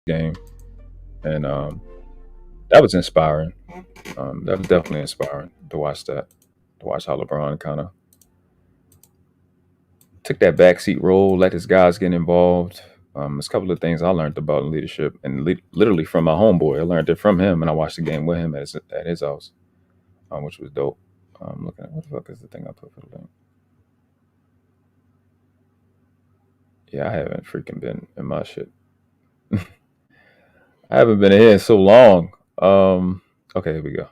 game, and that was inspiring. That was definitely inspiring to watch that, to watch how LeBron kind of took that backseat role, let his guys get involved. There's a couple of things I learned about leadership, and literally from my homeboy. I learned it from him, and I watched the game with him at his house, which was dope. Looking at what the fuck is the thing I put for the link? Yeah, I haven't freaking been in my shit. I haven't been in here in so long. Okay, here we go.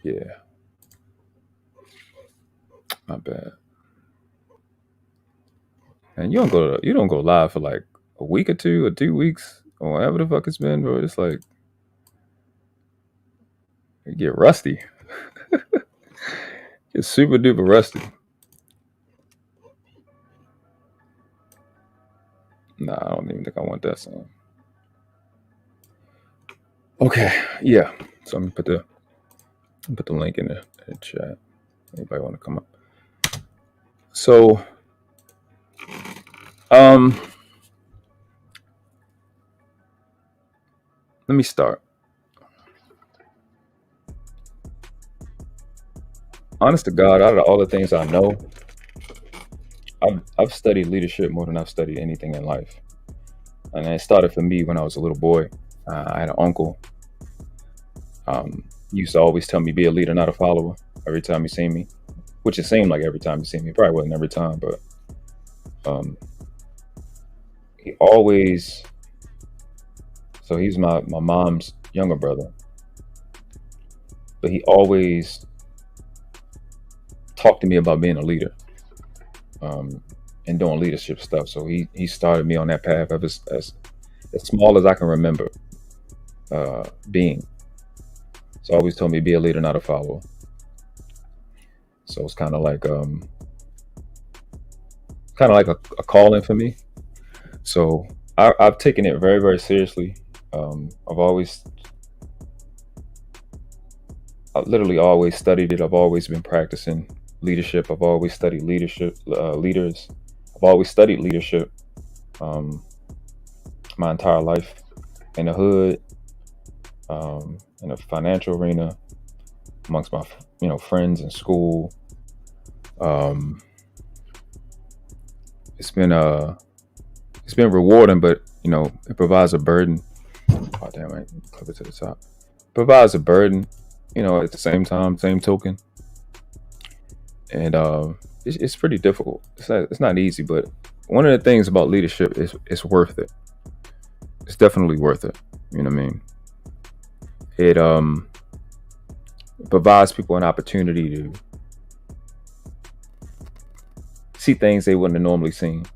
Yeah, my bad. And you don't go live for like a week or 2 weeks or whatever the fuck it's been, bro. It's like you get rusty. It's super duper rusty. Nah, I don't even think I want that song. Okay, yeah. So I'm gonna put the link in the chat. Anybody want to come up? So, let me start. Honest to God, out of all the things I know, I've studied leadership more than I've studied anything in life. And it started for me when I was a little boy. I had an uncle. He used to always tell me, be a leader, not a follower, every time he seen me. Which it seemed like every time he seen me. It probably wasn't every time, but he always. So he's my mom's younger brother. But he always talked to me about being a leader. And doing leadership stuff. So he started me on that path of as small as I can remember being. So always told me be a leader, not a follower. So it's kind of like a calling for me. So I've taken it very, very seriously. I've literally always studied it. I've always been practicing leadership. I've always studied leadership, leaders. I've always studied leadership my entire life in the hood, in the financial arena, amongst my friends in school. It's been rewarding, but it provides a burden. Oh damn! I clip it to the top. Provides a burden, at the same time, same token, and it's pretty difficult. It's not easy, but one of the things about leadership is it's worth it. It's definitely worth it. You know what I mean? It provides people an opportunity to see things they wouldn't have normally seen.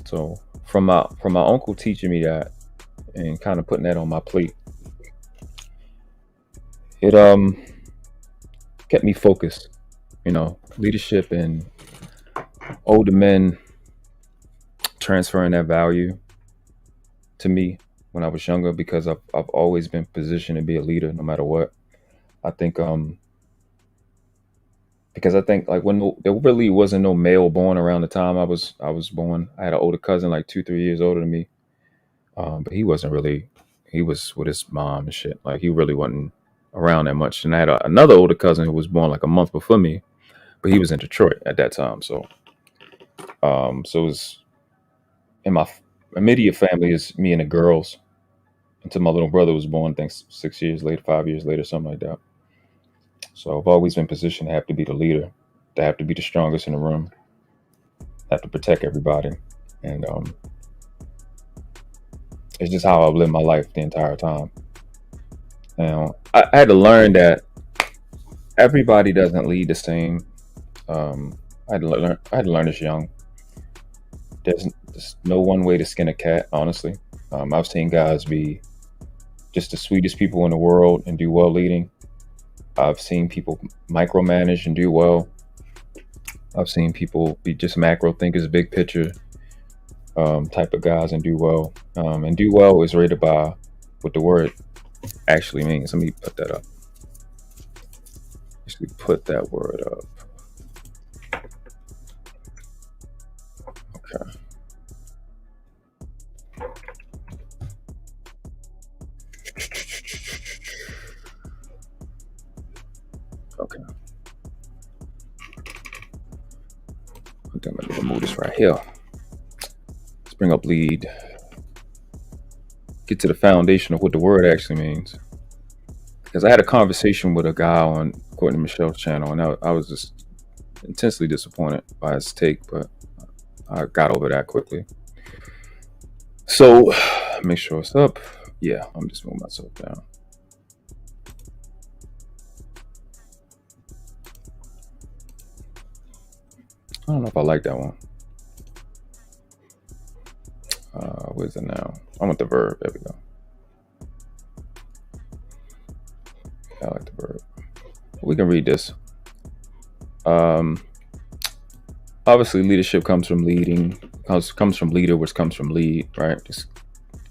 So from my uncle teaching me that and kind of putting that on my plate, it kept me focused. Leadership and older men transferring that value to me when I was younger, because I've always been positioned to be a leader no matter what. I think because I think like when there really wasn't no male born around the time I was born. I had an older cousin like 2-3 years older than me, but he wasn't really. He was with his mom and shit. Like he really wasn't around that much. And I had another older cousin who was born like a month before me, but he was in Detroit at that time. So it was in my immediate family is me and the girls until my little brother was born. I think 6 years later, 5 years later, something like that. So I've always been positioned to have to be the leader, to have to be the strongest in the room, have to protect everybody, and it's just how I've lived my life the entire time. Now I had to learn that everybody doesn't lead the same. I had to learn this young. There's no one way to skin a cat, honestly. I've seen guys be just the sweetest people in the world and do well leading. I've seen people micromanage and do well. I've seen people be just macro thinkers, big picture type of guys and do well. And do well is rated by what the word actually means. Let me put that up. Actually put that word up. Okay. I think I need to move this right here. Let's bring up lead. Get to the foundation of what the word actually means. Because I had a conversation with a guy on Courtney Michelle's channel, and I was just intensely disappointed by his take, but I got over that quickly. So, make sure it's up. Yeah, I'm just moving myself down. I don't know if I like that one. Where's it now? I want the verb. There we go. I like the verb. We can read this. Obviously, leadership comes from leading. Comes from leader, which comes from lead, right? Just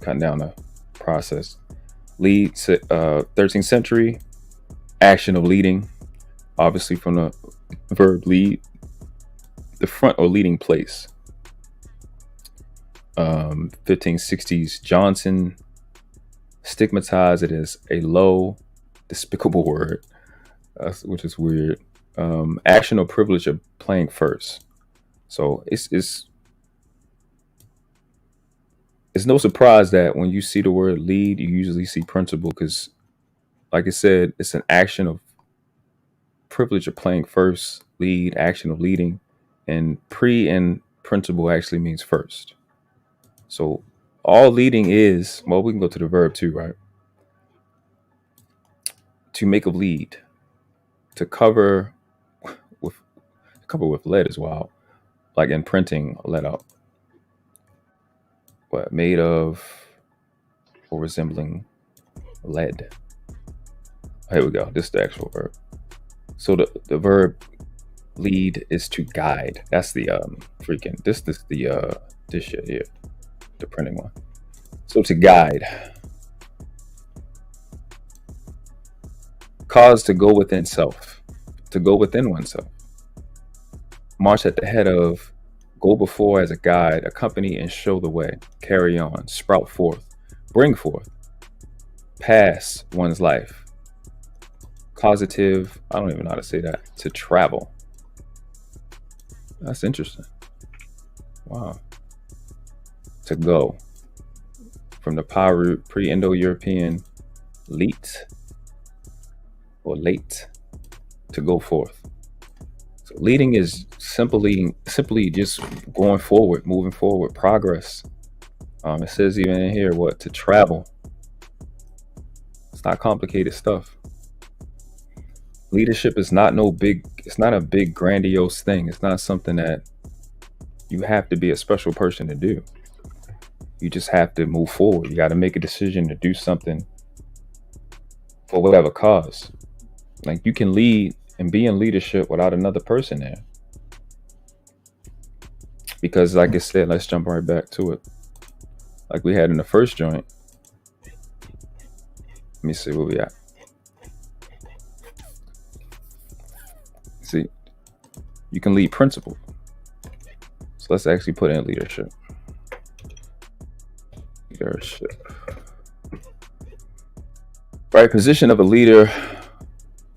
cutting down the process. Lead, 13th century. Action of leading, obviously from the verb lead. The front or leading place. 1560s Johnson stigmatized it as a low, despicable word, which is weird. Action or privilege of playing first. So it's no surprise that when you see the word lead, you usually see principle, because, like I said, it's an action of privilege of playing first, lead, action of leading, and pre and principle actually means first. So all leading is, well, we can go to the verb too, right? To make a lead, to cover with lead as well, like in printing, lead out. What, made of or resembling lead. Here we go. This is the actual verb. So the verb lead is to guide. That's the this shit here, the printing one. So to guide, cause to go within self, to go within oneself, march at the head of, go before as a guide, accompany and show the way, carry on, sprout forth, bring forth, pass one's life. Causative, I don't even know how to say that, to travel. That's interesting. Wow. To go. From the PA root, pre-Indo-European, late or late, to go forth. So leading is simply just going forward, moving forward, progress. It says even in here, what, to travel. It's not complicated stuff. Leadership is not it's not a big grandiose thing. It's not something that you have to be a special person to do. You just have to move forward. You got to make a decision to do something for whatever cause. Like, you can lead and be in leadership without another person there. Because, like I said, let's jump right back to it. Like we had in the first joint. Let me see where we at. See, you can lead principle. So let's actually put in leadership. Right, position of a leader,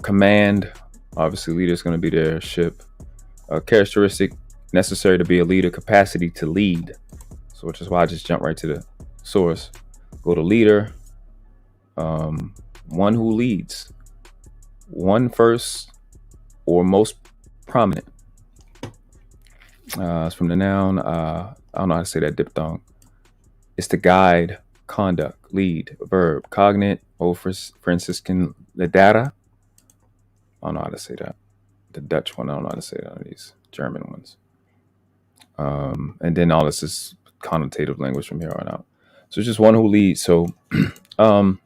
command. Obviously, leader is going to be their ship. Characteristic necessary to be a leader, capacity to lead. So, which is why I just jumped right to the source. Go to leader. One who leads. One first or most prominent. It's from the noun. I don't know how to say that diphthong. It's to guide, conduct, lead, verb, cognate, Old Franciscan ledara. I don't know how to say that. The Dutch one, I don't know how to say that on these German ones. And then all this is connotative language from here on out. So it's just one who leads. So none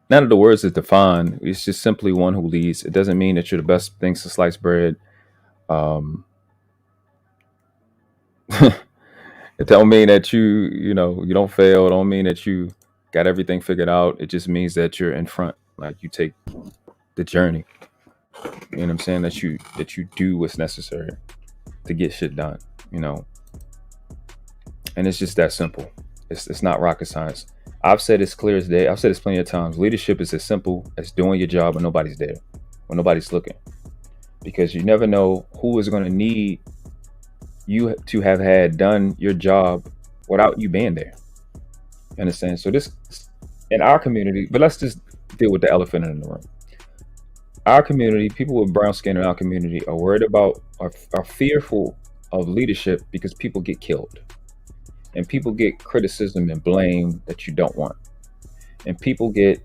of the words is defined. It's just simply one who leads. It doesn't mean that you're the best things to slice bread. It don't mean that you don't fail. It don't mean that you got everything figured out. It just means that you're in front. Like, you take the journey. You know what I'm saying? That you do what's necessary to get shit done. And it's just that simple. It's not rocket science. I've said it's clear as day. I've said this plenty of times. Leadership is as simple as doing your job when nobody's there. when nobody's looking, because you never know who is going to need you to have had done your job without you being there. You understand? So this in our community, but let's just deal with the elephant in the room. Our community, people with brown skin in our community are worried about, are fearful of leadership because people get killed and people get criticism and blame that you don't want. And people get,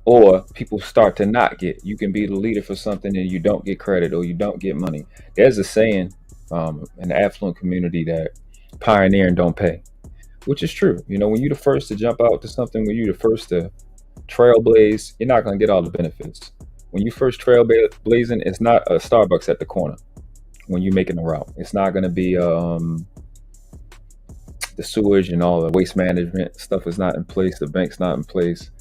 or people start to not get, you can be the leader for something and you don't get credit or you don't get money. There's a saying in the affluent community that pioneering don't pay, which is true. You know, when you're the first to jump out to something, when you're the first to trailblaze, you're not going to get all the benefits. When you first trailblazing, it's not a Starbucks at the corner. When you're making a route, it's not going to be the sewage and all the waste management stuff is not in place. The bank's not in place.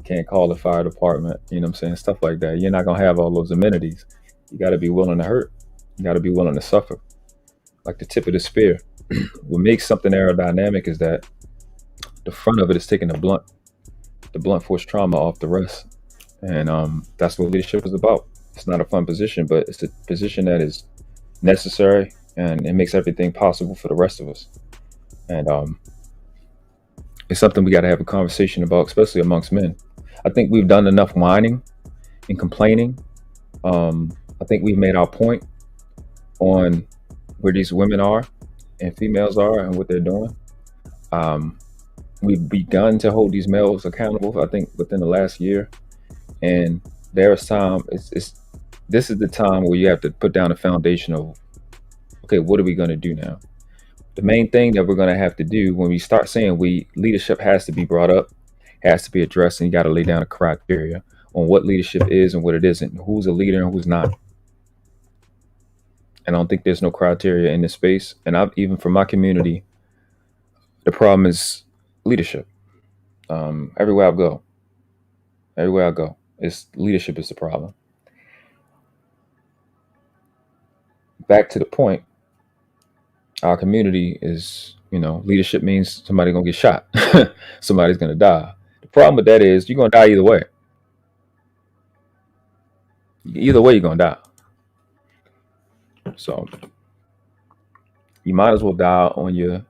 Can't call the fire department. You know what I'm saying? Stuff like that. You're not going to have all those amenities. You got to be willing to hurt. You got to be willing to suffer. Like the tip of the spear. What makes something aerodynamic is that the front of it is taking the blunt force trauma off the rest. And that's what leadership is about. It's not a fun position, but it's a position that is necessary, and it makes everything possible for the rest of us. And it's something we got to have a conversation about, especially amongst men. I think we've done enough whining and complaining. I think we've made our point on where these women are and females are and what they're doing. We've begun to hold these males accountable, I think, within the last year. And there's time, this is the time where you have to put down a foundation of, okay, what are we going to do now? The main thing that we're going to have to do when we start saying leadership has to be brought up, has to be addressed, and you got to lay down a criteria on what leadership is and what it isn't, who's a leader and who's not. And I don't think there's no criteria in this space. And even for my community, the problem is leadership. Everywhere I go, it's leadership is the problem. Back to the point, our community is, leadership means somebody's gonna get shot. Somebody's gonna die. The problem with that is you're gonna die either way. Either way, you're gonna die. So you might as well die on your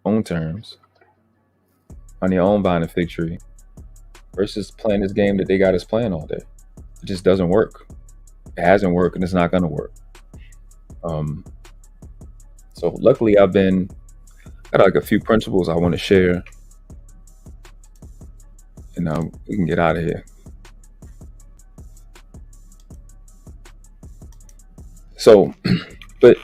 own terms, on your own vine and fig tree, versus playing this game that they got us playing all day. It just doesn't work. It hasn't worked, and it's not gonna work. So luckily, I got like a few principles I want to share, and we can get out of here. So, but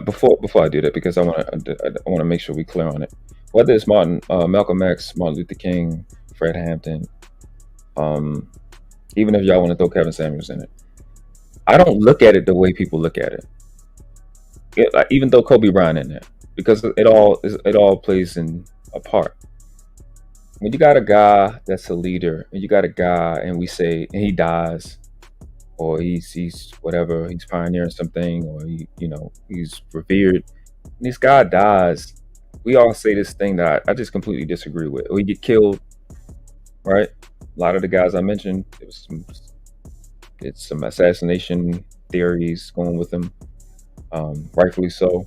before I do that, because I want to make sure we clear on it. Whether it's Malcolm X, Martin Luther King, Fred Hampton, even if y'all want to throw Kevin Samuels in it, I don't look at it the way people look at it. Even though Kobe Bryant in there, because it all plays in a part. When you got a guy that's a leader, and you got a guy, and we say, and he dies, or he's whatever, he's pioneering something, or he's revered. And this guy dies, we all say this thing that I just completely disagree with. Or he get killed, right? A lot of the guys I mentioned, it's some assassination theories going with him. Rightfully so.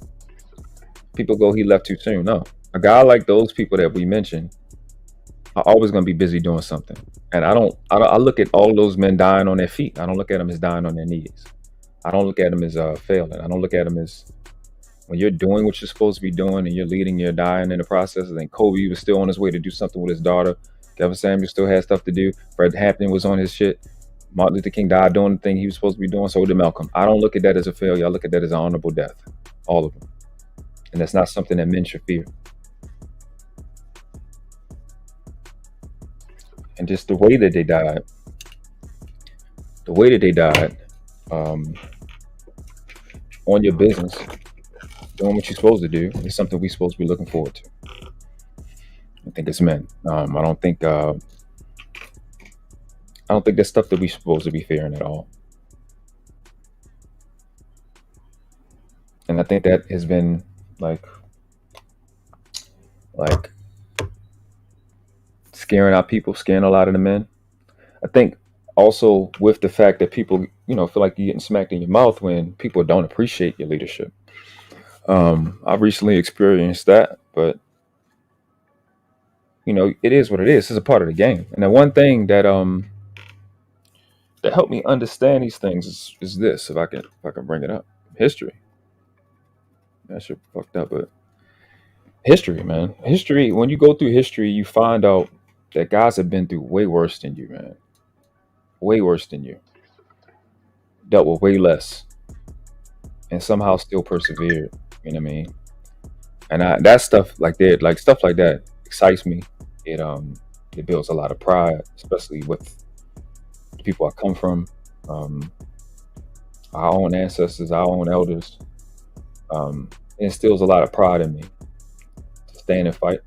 People go, he left too soon. No, a guy like those people that we mentioned are always going to be busy doing something. And I look at all those men dying on their feet. I don't look at them as dying on their knees. I don't look at them as failing. I don't look at them as, when you're doing what you're supposed to be doing and you're leading, you're dying in the process. I think Kobe was still on his way to do something with his daughter. Kevin Samuels still had stuff to do. Fred Hampton was on his shit. Martin Luther King died doing the thing he was supposed to be doing. So did Malcolm. I don't look at that as a failure. I look at that as an honorable death. All of them. And that's not something that men should fear. And just the way that they died, on your business, doing what you're supposed to do, is something we're supposed to be looking forward to. I think it's men. I don't think that's stuff that we're supposed to be fearing at all. And I think that has been like scaring our people, scaring a lot of the men. I think also with the fact that people, feel like you're getting smacked in your mouth when people don't appreciate your leadership. I've recently experienced that, but it is what it is. It's a part of the game. And the one thing that helped me understand these things is this. If I can bring it up, history. That shit fucked up, but history, man. History. When you go through history, you find out that guys have been through way worse than you, man. Way worse than you. Dealt with way less, and somehow still persevered. You know what I mean? And that stuff like that excites me. It builds a lot of pride, especially with the people I come from, um, our own ancestors, our own elders. It instills a lot of pride in me to stand and fight.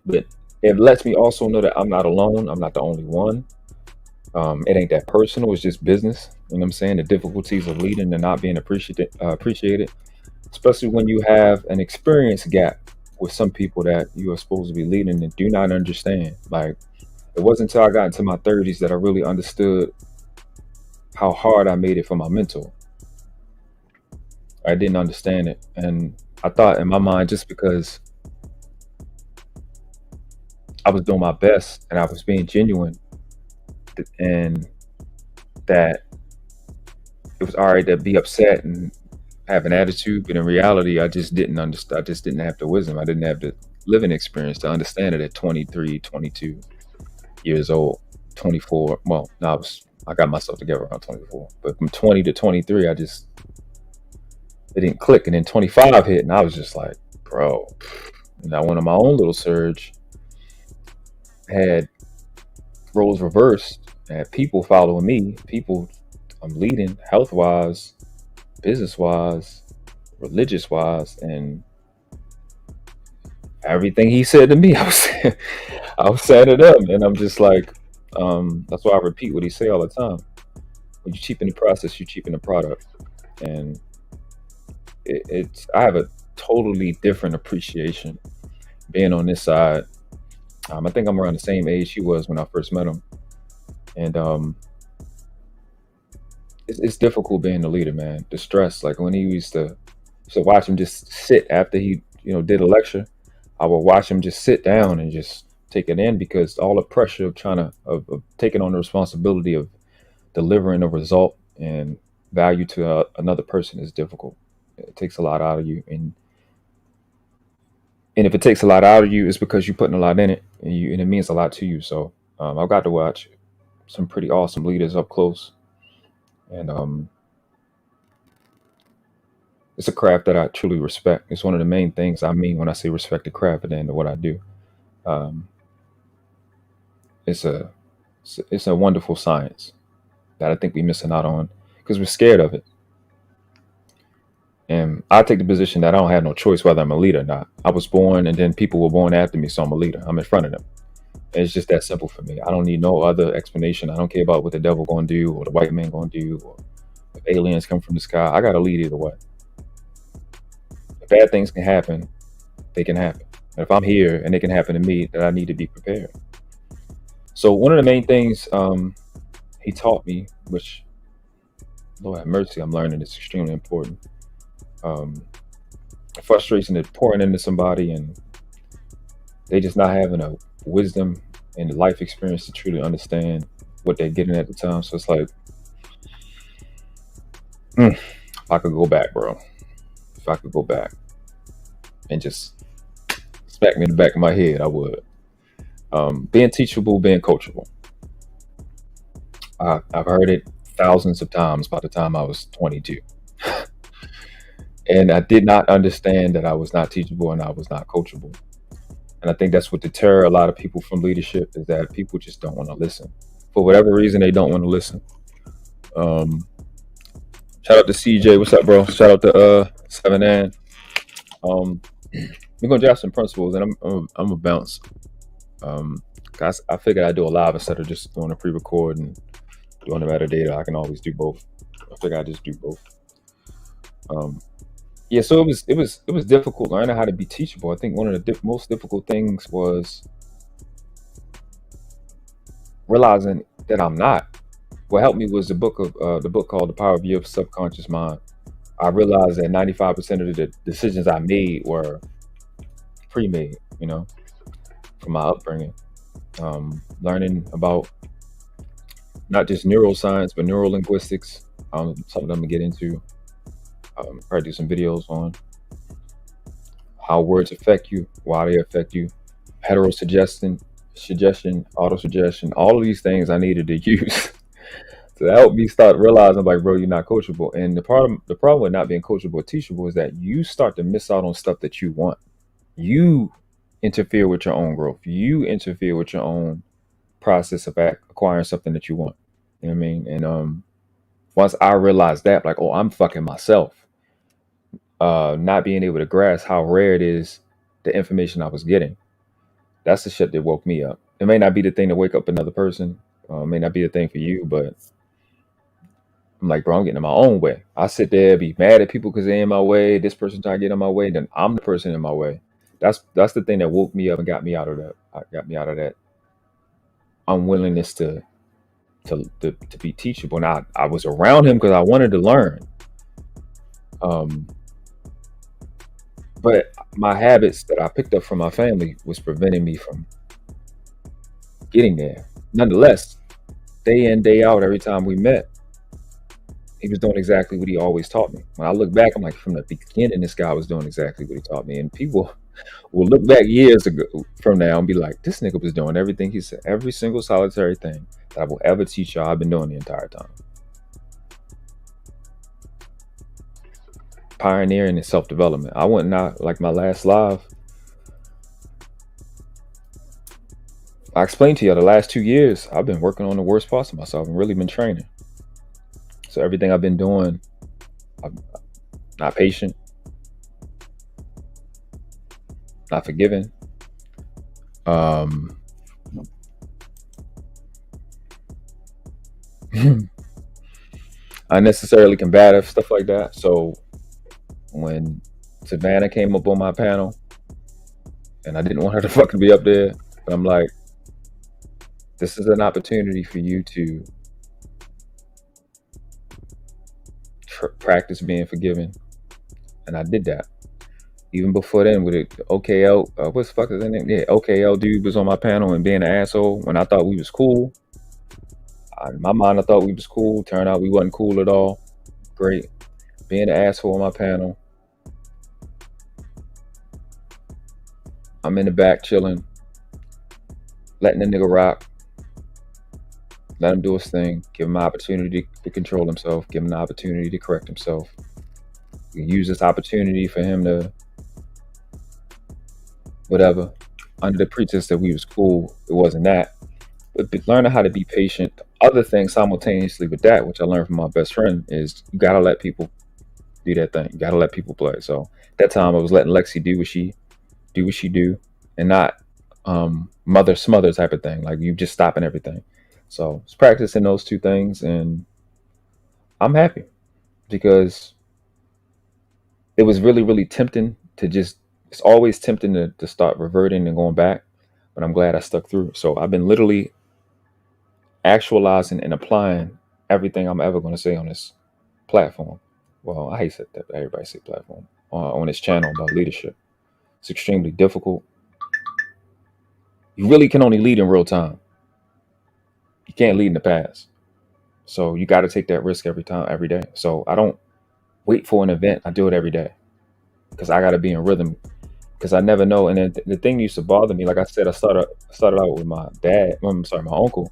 But it lets me also know that I'm not alone. I'm not the only one. It ain't that personal. It's just business. You know what I'm saying? The difficulties of leading and not being appreciated, especially when you have an experience gap with some people that you are supposed to be leading and do not understand. Like, it wasn't until I got into my 30s that I really understood how hard I made it for my mentor. I didn't understand it. And I thought in my mind, just because I was doing my best and I was being genuine, and that it was all right to be upset and have an attitude. But in reality, I just didn't understand. I just didn't have the wisdom. I didn't have the living experience to understand it at 23, 22 years old, 24. Well, no, I got myself together around 24. But from 20 to 23, it didn't click. And then 25 hit, and I was just like, bro. And I went on my own little surge, had roles reversed, had people following me, people I'm leading health wise, business wise, religious wise, and everything he said to me, I was saying to them, and I'm just like, that's why I repeat what he say all the time. When you cheapen the process, you cheapen the product, and I have a totally different appreciation being on this side. I think I'm around the same age he was when I first met him, and it's difficult being the leader, man. The stress, like when he used to watch him just sit after he did a lecture. I would watch him just sit down and just take it in, because all the pressure of trying to of taking on the responsibility of delivering a result and value to another person is difficult. It takes a lot out of you, and if it takes a lot out of you, it's because you're putting a lot in it, and it means a lot to you. So I've got to watch some pretty awesome leaders up close, and it's a craft that I truly respect. It's one of the main things I mean when I say respect the craft at the end of what I do. Um, it's a it's a wonderful science that I think we're missing out on because we're scared of it. And I take the position that I don't have no choice whether I'm a leader or not. I was born, and then people were born after me, so I'm a leader. I'm in front of them. And it's just that simple for me. I don't need no other explanation. I don't care about what the devil going to do or the white man going to do, or if aliens come from the sky. I got to lead either way. If bad things can happen, they can happen. And if I'm here and they can happen to me, then I need to be prepared. So one of the main things he taught me, which, Lord have mercy, I'm learning it's extremely important. Frustration is pouring into somebody and they just not having a wisdom and life experience to truly understand what they're getting at the time. So it's like, if I could go back, bro. If I could go back and just smack me in the back of my head, I would. Being teachable, being coachable. I've heard it thousands of times by the time I was 22. And I did not understand that I was not teachable and I was not coachable. And I think that's what deter a lot of people from leadership, is that people just don't want to listen. For whatever reason, they don't want to listen. Shout out to CJ. What's up, bro? Shout out to 7N. We're gonna drop some principles, and I'm gonna bounce. Guys, I figured I'd do a live instead of just doing a pre-record and doing the metadata. I can always do both. I figured I'd just do both. Yeah, so it was difficult learning how to be teachable. I think one of the most difficult things was realizing that I'm not. What helped me was the book called The Power of Your Subconscious Mind. I realized that 95% of the decisions I made were pre-made, from my upbringing. Learning about not just neuroscience, but neurolinguistics, something I'm gonna get into. Probably do some videos on how words affect you, why they affect you, suggestion, auto-suggestion, all of these things I needed to use to help me start realizing, like, bro, you're not coachable. And the problem with not being coachable or teachable is that you start to miss out on stuff that you want. You interfere with your own growth. You interfere with your own process of acquiring something that you want. You know what I mean? And once I realized that, like, oh, I'm fucking myself, not being able to grasp how rare it is, the information I was getting. That's the shit that woke me up. It may not be the thing to wake up another person. It may not be the thing for you, but I'm like, bro, I'm getting in my own way. I sit there, be mad at people because they're in my way. This person trying to get in my way, then I'm the person in my way. That's the thing that woke me up and got me out of that. Got me out of that unwillingness to be teachable. Now I was around him because I wanted to learn. Um, but my habits that I picked up from my family was preventing me from getting there. Nonetheless, day in, day out, every time we met, he was doing exactly what he always taught me. When I look back, I'm like, from the beginning, this guy was doing exactly what he taught me. And people will look back years ago from now and be like, this nigga was doing everything he said. Every single solitary thing that I will ever teach y'all, I've been doing the entire time. Pioneering in self-development. I went not like my last live. I explained to you the last 2 years, I've been working on the worst parts of myself and really been training. So everything I've been doing, I'm not patient, not forgiving, unnecessarily combative, stuff like that. So when Savannah came up on my panel, and I didn't want her to fucking be up there, but I'm like, this is an opportunity for you to practice being forgiving. And I did that. Even before then, with it, OKL, what's the fuck is that name? Yeah, OKL dude was on my panel and being an asshole when I thought we was cool. In my mind, I thought we was cool. Turned out we wasn't cool at all. Great. Being an asshole on my panel. I'm in the back chilling, letting the nigga rock. Let him do his thing. Give him an opportunity to control himself. Give him an opportunity to correct himself. We use this opportunity for him to whatever, under the pretense that we was cool. It wasn't that. But learning how to be patient. The other thing simultaneously with that, which I learned from my best friend, is you gotta let people do that thing. You gotta let people play. So that time I was letting Lexi do what she do, and not mother smother type of thing. Like you just stopping everything. So it's practicing those two things, and I'm happy because it was really, really tempting to just, it's always tempting to start reverting and going back, but I'm glad I stuck through. So I've been literally actualizing and applying everything I'm ever going to say on this platform. Well, I hate that everybody say platform on this channel about leadership. It's extremely difficult. You really can only lead in real time. You can't lead in the past. So you got to take that risk every day. So I don't wait for an event. I do it every day because I got to be in rhythm, because I never know. And then the thing used to bother me. Like I said, I started out with my dad. I'm sorry, my uncle,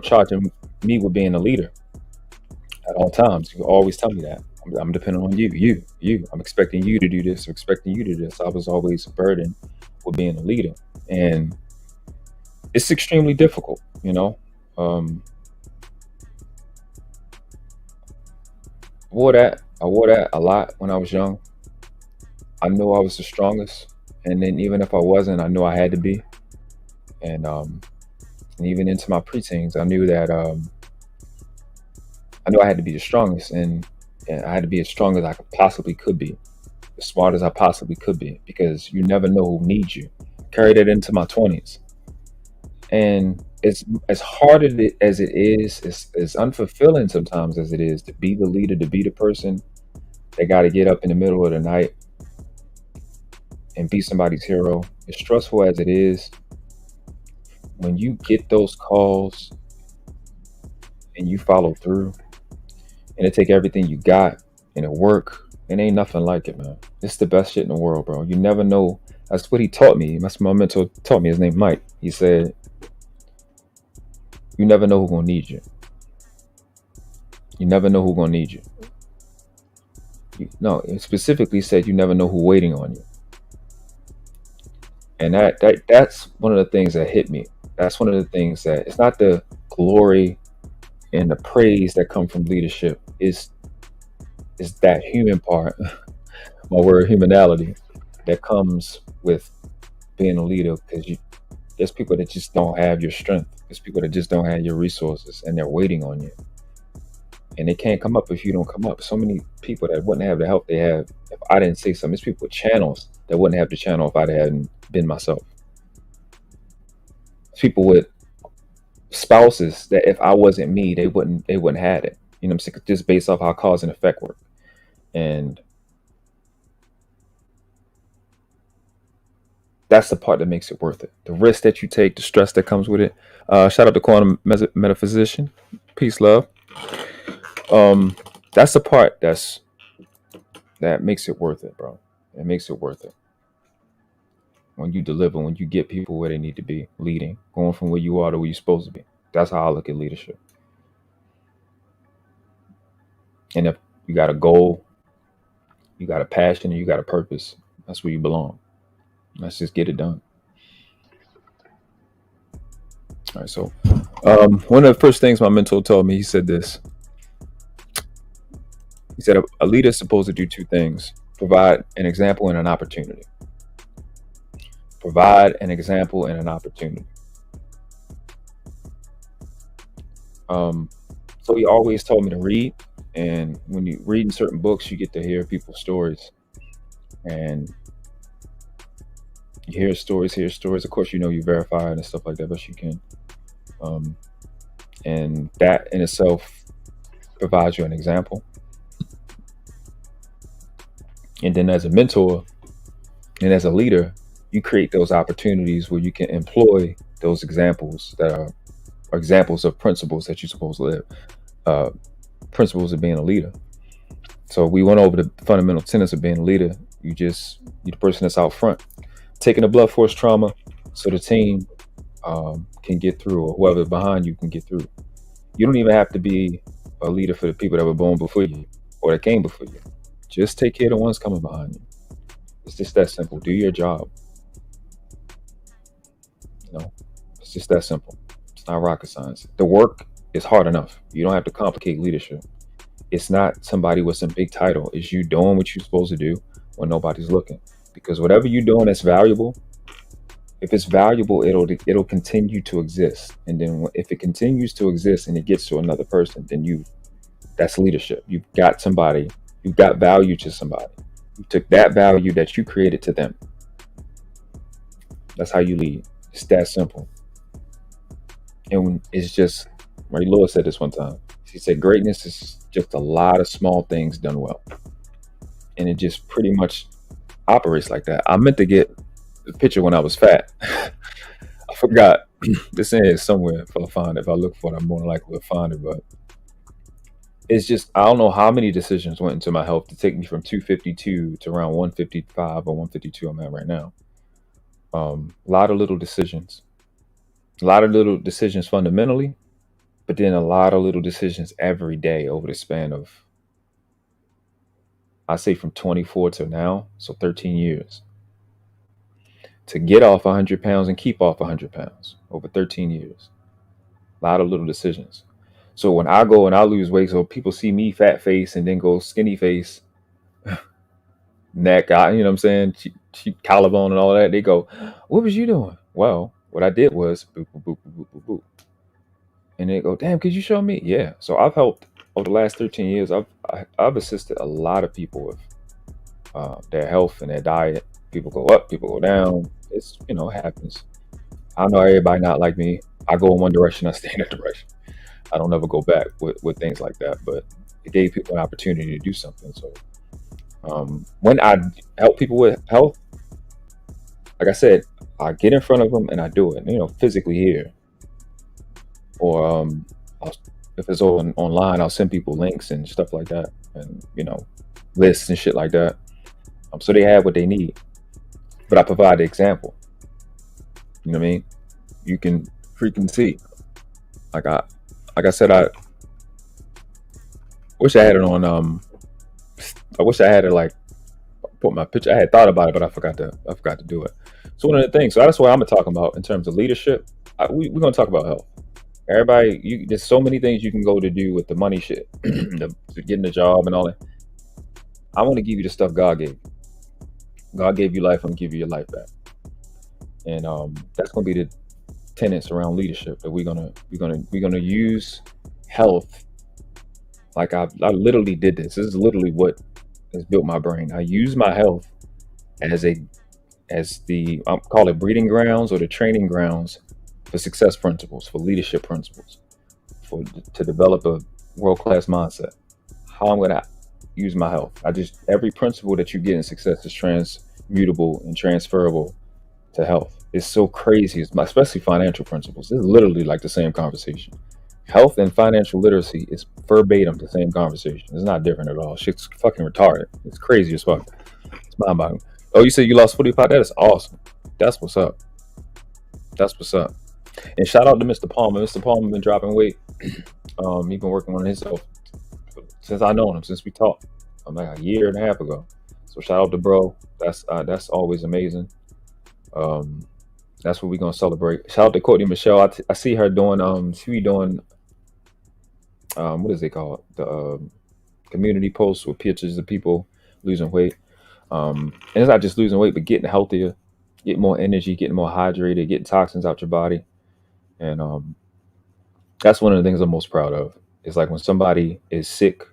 charging me with being a leader at all times. You always tell me that. I'm depending on you. I'm expecting you to do this. I'm expecting you to do this. I was always burdened with being a leader. And it's extremely difficult, I wore that a lot when I was young. I knew I was the strongest, and then even if I wasn't, I knew I had to be. And even into my preteens, I knew that I knew I had to be the strongest, and I had to be as strong as I possibly could be, as smart as I possibly could be, because you never know who needs you. Carried it into my 20s. And it's as hard as it is, as unfulfilling sometimes as it is to be the leader, to be the person that got to get up in the middle of the night and be somebody's hero. As stressful as it is, when you get those calls and you follow through, and it take everything you got and it work, it ain't nothing like it, man. It's the best shit in the world, bro. You never know. That's what he taught me. That's my mentor taught me. His name Mike. He said, "You never know who's gonna need you. You never know who's gonna need you." No, it specifically said you never know who's waiting on you. And that's one of the things that hit me. That's one of the things that it's not the glory and the praise that come from leadership. Is that human part, my word humanality, that comes with being a leader, because there's people that just don't have your strength. There's people that just don't have your resources and they're waiting on you. And they can't come up if you don't come up. So many people that wouldn't have the help they have if I didn't say something. There's people with channels that wouldn't have the channel if I hadn't been myself. There's people with spouses that if I wasn't me, they wouldn't have it. You know what I'm saying? Just based off how cause and effect work. And that's the part that makes it worth it. The risk that you take, the stress that comes with it. Shout out to Quantum Metaphysician. Peace, love. That's the part that makes it worth it, bro. It makes it worth it. When you deliver, when you get people where they need to be, leading, going from where you are to where you're supposed to be. That's how I look at leadership. And if you got a goal, you got a passion, and you got a purpose, that's where you belong. Let's just get it done. All right. So, one of the first things my mentor told me, he said this. He said a leader is supposed to do two things: provide an example and an opportunity. Provide an example and an opportunity. So he always told me to read, and when you read in certain books, you get to hear people's stories, and you hear stories. Of course, you know you verify it and stuff like that, but you can. And that in itself provides you an example. And then as a mentor and as a leader, you create those opportunities where you can employ those examples that are examples of principles that you're supposed to live, principles of being a leader. So we went over the fundamental tenets of being a leader. You're the person that's out front, taking the blood force trauma so the team can get through, or whoever behind you can get through. You don't even have to be a leader for the people that were born before you or that came before you. Just take care of the ones coming behind you. It's just that simple. Do your job. It's just that simple. It's not rocket science. The work is hard enough. You don't have to complicate leadership. It's not somebody with some big title. It's you doing what you're supposed to do when nobody's looking. Because whatever you're doing that's valuable, if it's valuable, it'll continue to exist. And then if it continues to exist and it gets to another person, then that's leadership. You've got value to somebody. You took that value that you created to them. That's how you lead. It's that simple. And it's just, Mary Lewis said this one time. She said, greatness is just a lot of small things done well. And it just pretty much operates like that. I meant to get the picture when I was fat. I forgot. This is somewhere if I find it. If I look for it, I'm more likely to find it. But it's just, I don't know how many decisions went into my health to take me from 252 to around 155 or 152 I'm at right now. A lot of little decisions. A lot of little decisions fundamentally, but then a lot of little decisions every day over the span of, I say from 24 to now, so 13 years. To get off 100 pounds and keep off 100 pounds over 13 years. A lot of little decisions. So when I go and I lose weight, so people see me fat face and then go skinny face, neck, you know what I'm saying? Collarbone and all that. They go, what was you doing? Well, what I did was boop, boop, boop, boop, boop, boop. And they go, damn, could you show me? Yeah. So I've helped over the last 13 years. I've assisted a lot of people with their health and their diet. People go up, people go down. It's, it happens. I know everybody not like me. I go in one direction, I stay in that direction. I don't ever go back with things like that. But it gave people an opportunity to do something. So when I help people with health, like I said, I get in front of them and I do it. Physically here, or I'll, if it's online, I'll send people links and stuff like that, and lists and shit like that. So they have what they need. But I provide the example. You know what I mean? You can freaking see. Like I said, I wish I had it on. I wish I had it like put my picture. I had thought about it, but I forgot to do it. So one of the things. So that's what I'm talking about in terms of leadership. We're gonna talk about health. Everybody, there's so many things you can go to do with the money shit, getting a job and all that. I want to give you the stuff God gave you. God gave you life. I'm gonna give you your life back, and that's gonna be the tenets around leadership that we're gonna use health. Like I literally did this. This is literally what has built my brain. I use my health as the I call it breeding grounds or the training grounds for success principles, for leadership principles, for to develop a world class mindset. How I'm gonna use my health. Every principle that you get in success is transmutable and transferable to health. It's so crazy, especially financial principles. This is literally like the same conversation. Health and financial literacy is verbatim the same conversation. It's not different at all. Shit's fucking retarded. It's crazy as fuck. It's mind-boggling. Oh, you said you lost 45? That is awesome. That's what's up. That's what's up. And shout out to Mr. Palmer. Mr. Palmer been dropping weight. He's been working on himself since I know him, since we talked. Like a year and a half ago. So shout out to bro. That's always amazing. That's what we're gonna celebrate. Shout out to Courtney Michelle. I see her doing she be doing what is it called? The community posts with pictures of people losing weight. And it's not just losing weight, but getting healthier, getting more energy, getting more hydrated, getting toxins out your body. And that's one of the things I'm most proud of. It's like when somebody is sick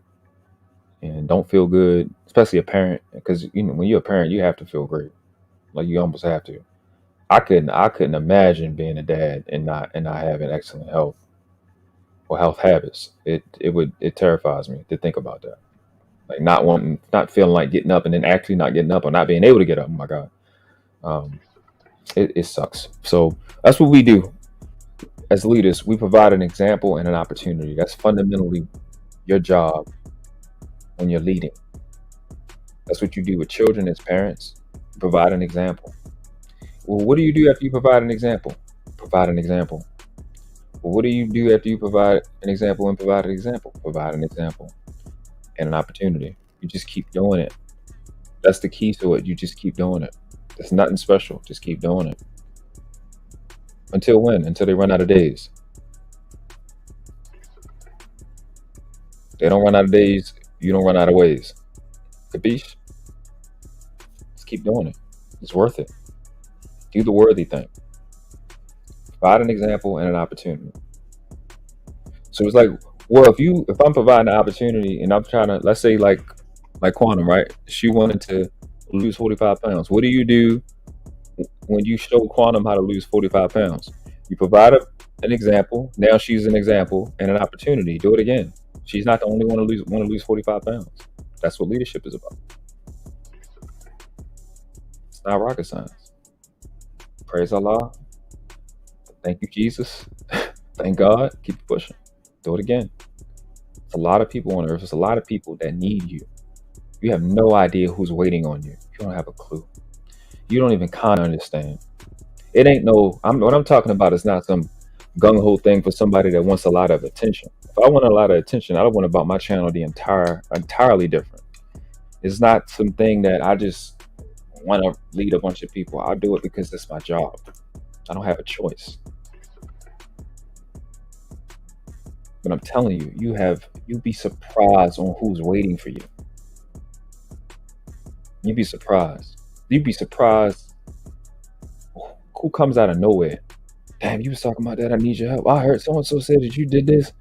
and don't feel good, especially a parent, because when you're a parent, you have to feel great. Like you almost have to. I couldn't imagine being a dad and not having excellent health or health habits. It terrifies me to think about that. Like not feeling like getting up and then actually not getting up or not being able to get up. Oh my God. Um, it sucks. So that's what we do as leaders. We provide an example and an opportunity. That's fundamentally your job when you're leading. That's what you do with children as parents. Provide an example. Well, what do you do after you provide an example? Provide an example. Well, what do you do after you provide an example and provide an example? Provide an example and an opportunity. You just keep doing it. That's the key to it. You just keep doing it. There's nothing special. Just keep doing it. Until when? Until they run out of days. They don't run out of days. You don't run out of ways. Capiche? Just keep doing it. It's worth it. Do the worthy thing. Provide an example and an opportunity. So it's like, well, if I'm providing an opportunity and I'm trying to, let's say like Quantum, right? She wanted to lose 45 pounds. What do you do when you show Quantum how to lose 45 pounds? You provide an example. Now she's an example and an opportunity. Do it again. She's not the only one to want to lose 45 pounds. That's what leadership is about. It's not rocket science. Praise Allah. Thank you, Jesus. Thank God. Keep pushing. Do it again. It's a lot of people on earth. It's a lot of people that need you. You have no idea who's waiting on you. You don't have a clue. You don't even kind of understand. It ain't what I'm talking about is not some gung-ho thing for somebody that wants a lot of attention. If I want a lot of attention, I don't want about my channel entirely different. It's not something that I just want to lead a bunch of people. I'll do it because it's my job. I don't have a choice. But I'm telling you, you'd be surprised on who's waiting for you. You'd be surprised. You'd be surprised who comes out of nowhere. Damn, you was talking about that. I need your help. I heard so and so said that you did this,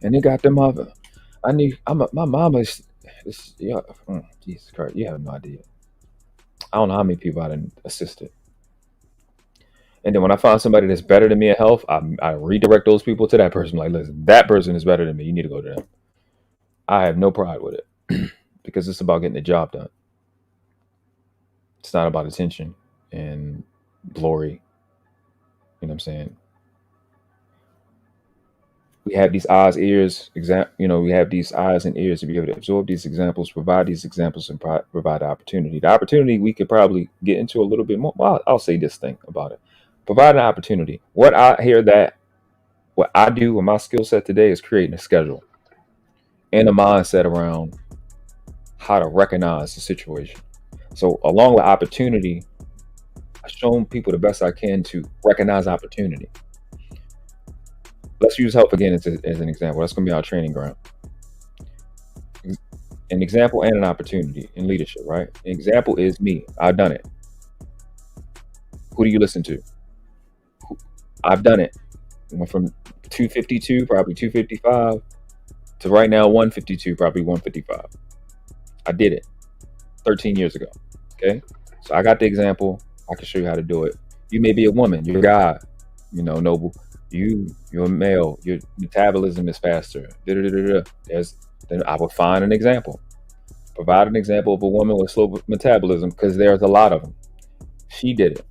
and they got them off. My mama is yeah. Jesus Christ, you have no idea. I don't know how many people I done assisted. And then when I find somebody that's better than me in health, I redirect those people to that person. Like, listen, that person is better than me. You need to go to them. I have no pride with it because it's about getting the job done. It's not about attention and glory. You know what I'm saying? We have these eyes, ears, we have these eyes and ears to be able to absorb these examples, provide these examples, and provide the opportunity. The opportunity we could probably get into a little bit more. Well, I'll say this thing about it. Provide an opportunity. What I do with my skill set today is creating a schedule and a mindset around how to recognize the situation. So along with opportunity, I've shown people the best I can to recognize opportunity. Let's use health again as an example. That's going to be our training ground. An example and an opportunity in leadership, right? An example is me. I've done it. Who do you listen to? I've done it. Went from 252, probably 255, to right now 152, probably 155. I did it 13 years ago. Okay, so I got the example. I can show you how to do it. You may be a woman. You're a guy. Noble. You're a male. Your metabolism is faster. Then I would find an example. Provide an example of a woman with slow metabolism because there's a lot of them. She did it.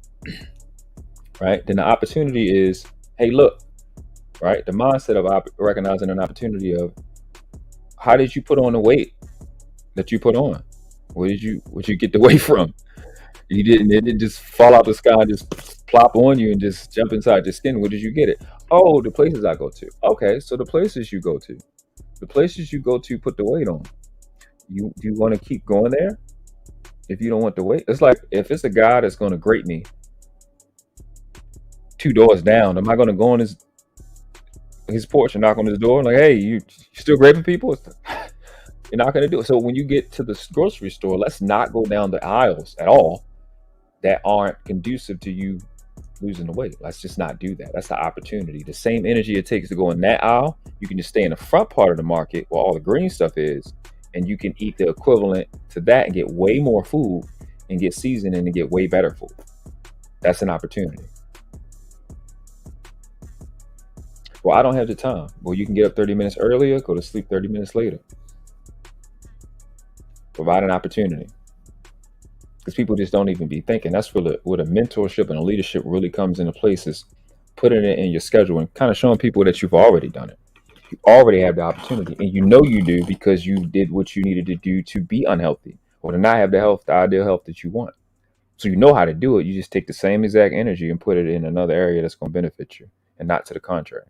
Right? Then the opportunity is, hey, look, right? The mindset of recognizing an opportunity of how did you put on the weight that you put on? Where'd you get the weight from? You didn't. It didn't just fall out the sky and just plop on you and just jump inside your skin. Where did you get it? Oh, the places I go to. Okay, so the places you go to put the weight on. You want to keep going there if you don't want the weight? It's like if it's a guy that's going to grate me 2 doors down, am I going to go on his porch and knock on his door like, hey, you still graping people? You're not going to do it. So when you get to the grocery store, let's not go down the aisles at all that aren't conducive to you losing the weight. Let's just not do that. That's the opportunity. The same energy it takes to go in that aisle, you can just stay in the front part of the market where all the green stuff is, and you can eat the equivalent to that and get way more food and get seasoned and get way better food. That's an opportunity. Well, I don't have the time. Well, you can get up 30 minutes earlier, go to sleep 30 minutes later. Provide an opportunity. Because people just don't even be thinking. That's where a mentorship and a leadership really comes into place, is putting it in your schedule and kind of showing people that you've already done it. You already have the opportunity, and you do because you did what you needed to do to be unhealthy or to not have the ideal health that you want. So you know how to do it. You just take the same exact energy and put it in another area that's going to benefit you and not to the contrary.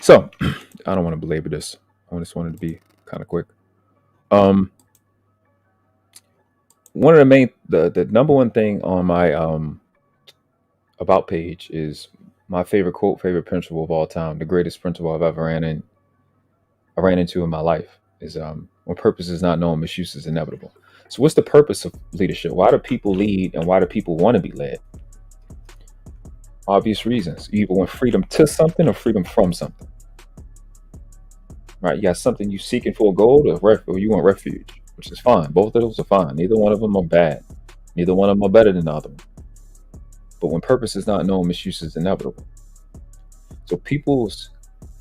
So I don't want to belabor this. I just wanted to be kind of quick. One of the number one thing on my about page is my favorite quote, favorite principle of all time, the greatest principle I've ever ran into in my life is when purpose is not known, misuse is inevitable. So what's the purpose of leadership? Why do people lead, and why do people want to be led? Obvious reasons. You either want freedom to something or freedom from something. Right? You got something you seeking for a goal, or you want refuge, which is fine. Both of those are fine. Neither one of them are bad. Neither one of them are better than the other one. But when purpose is not known, misuse is inevitable. So people's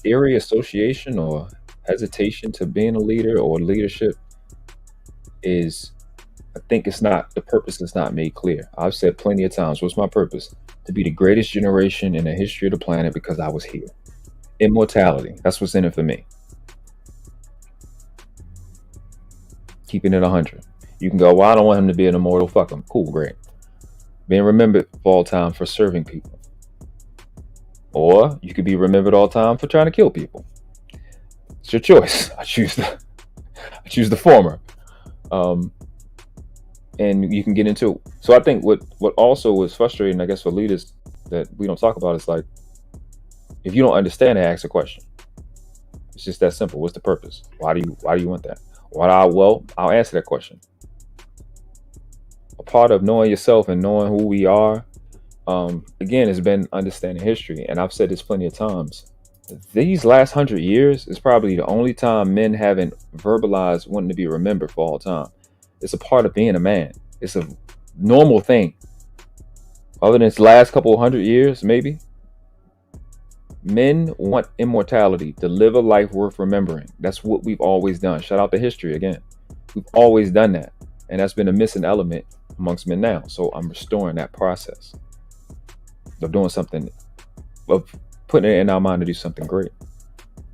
eerie association or hesitation to being a leader or leadership is, I think the purpose is not made clear. I've said plenty of times, what's my purpose? To be the greatest generation in the history of the planet because I was here. Immortality, that's what's in it for me. Keeping it 100. You can go, well, I don't want him to be an immortal. Fuck him. Cool, great. Being remembered for all time for serving people. Or you could be remembered all time for trying to kill people. It's your choice. I choose the former. And you can get into. So I think what also was frustrating, I guess, for leaders that we don't talk about is like, if you don't understand it, ask a question. It's just that simple. What's the purpose? Why do you want that? I'll answer that question. A part of knowing yourself and knowing who we are, again, has been understanding history. And I've said this plenty of times. These last 100 years is probably the only time men haven't verbalized wanting to be remembered for all time. It's a part of being a man. It's a normal thing other than its last couple 100 years, maybe, men want immortality, to live a life worth remembering. That's what we've always done. Shout out to history again. We've always done that. And that's been a missing element amongst men now. So I'm restoring that process of doing something, of putting it in our mind to do something great.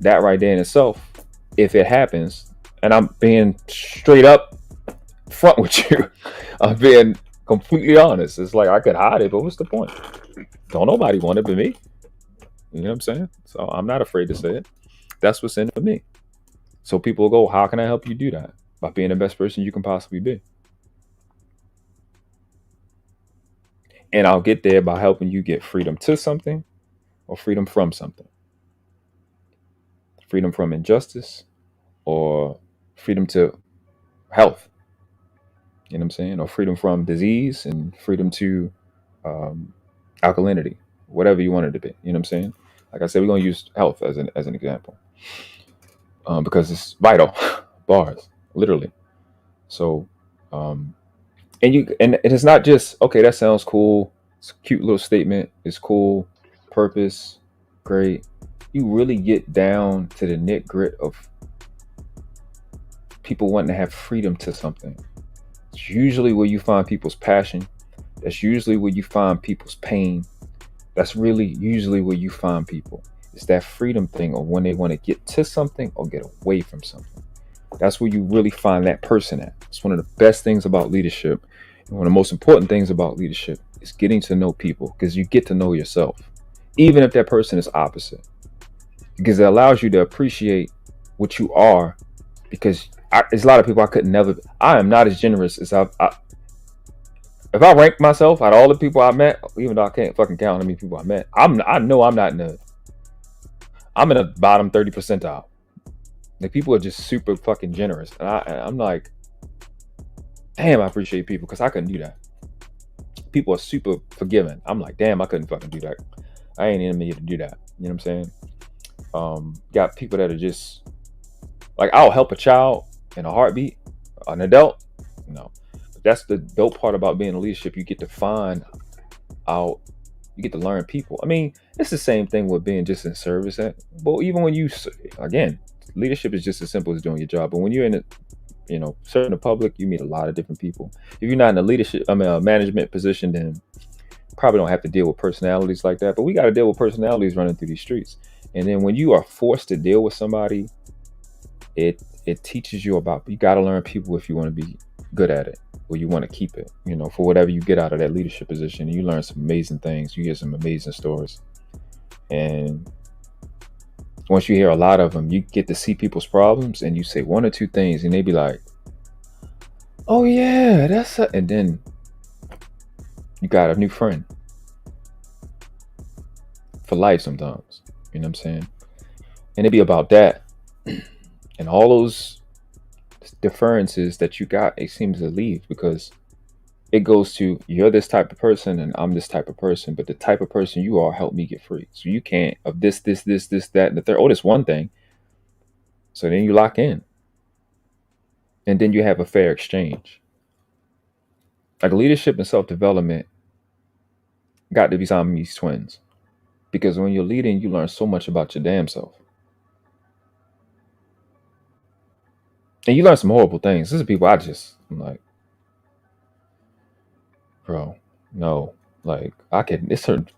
That right there in itself, if it happens, and I'm being straight up front with you, I'm being completely honest. It's like I could hide it, but what's the point? Don't nobody want it but me. You know what I'm saying? So I'm not afraid to say it. That's what's in it for me. So people go, how can I help you do that? By being the best person you can possibly be. And I'll get there by helping you get freedom to something or freedom from something. Freedom from injustice or freedom to health. You know what I'm saying? Or freedom from disease and freedom to alkalinity, whatever you want it to be. You know what I'm saying? Like I said, we're going to use health as an example because it's vital. Bars, literally. So, and it is not just, okay, that sounds cool. It's a cute little statement. It's cool. Purpose, great. You really get down to the nit grit of people wanting to have freedom to something. It's usually where you find people's passion. That's usually where you find people's pain. That's really usually where you find people. It's that freedom thing, or when they want to get to something or get away from something. That's where you really find that person at. It's one of the best things about leadership. And one of the most important things about leadership is getting to know people, because you get to know yourself, even if that person is opposite, because it allows you to appreciate what you are. Because there's a lot of people I am not as generous as if I rank myself out of all the people I met, even though I can't fucking count how many people I met, I know I'm not I'm in the bottom 30 percentile. Like, people are just super fucking generous. And I'm like, damn, I appreciate people, because I couldn't do that. People are super forgiving. I'm like, damn, I couldn't fucking do that. I ain't in me to do that. You know what I'm saying? Got people that are just like, I'll help a child in a heartbeat. An adult, no. But that's the dope part about being in leadership. You get to find out, you get to learn people. I mean, it's the same thing with being just in service. But even when you, again, leadership is just as simple as doing your job. But when you're in it, serving the public, you meet a lot of different people. If you're not in a management position, then probably don't have to deal with personalities like that. But we got to deal with personalities running through these streets. And then when you are forced to deal with somebody, it teaches you you got to learn people if you want to be good at it, or you want to keep it, for whatever you get out of that leadership position. You learn some amazing things. You hear some amazing stories. And once you hear a lot of them, you get to see people's problems, and you say one or two things, and they be like, oh yeah, and then you got a new friend for life sometimes. You know what I'm saying? And it be about that. And all those differences that you got, it seems to leave, because it goes to, you're this type of person and I'm this type of person, but the type of person you are helped me get free. So you can't of this, that, and the third. Oh, this one thing. So then you lock in. And then you have a fair exchange. Like, leadership and self-development got to be Siamese twins. Because when you're leading, you learn so much about your damn self. And you learn some horrible things. This is people I'm like, bro, no. Like, it's certain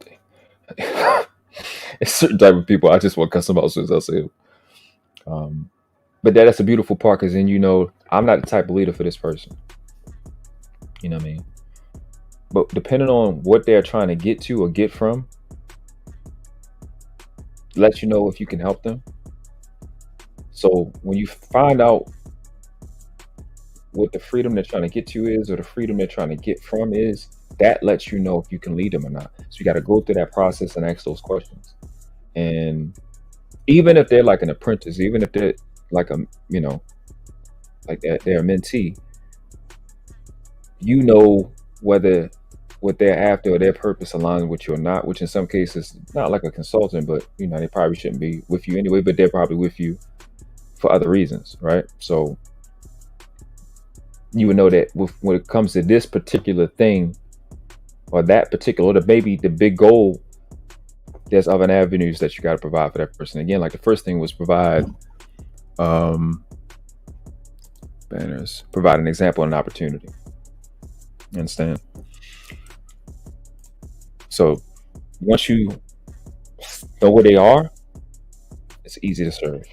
it's certain type of people I just want to cuss them out as soon as I say it. But that's a beautiful part, because then I'm not the type of leader for this person. You know what I mean? But depending on what they're trying to get to or get from, lets you know if you can help them. So when you find out what the freedom they're trying to get to is, or the freedom they're trying to get from is, that lets you know if you can lead them or not. So you got to go through that process and ask those questions. And even if they're like an apprentice, even if they're like like they're a mentee, whether what they're after or their purpose aligns with you or not, which in some cases, not like a consultant, but they probably shouldn't be with you anyway, but they're probably with you for other reasons, right? So you would know that when it comes to this particular thing, or that particular, or the maybe the big goal, there's other avenues that you got to provide for that person. Again, like the first thing was provide um, banners, provide an example and an opportunity. You understand? So once you know where they are, it's easy to serve.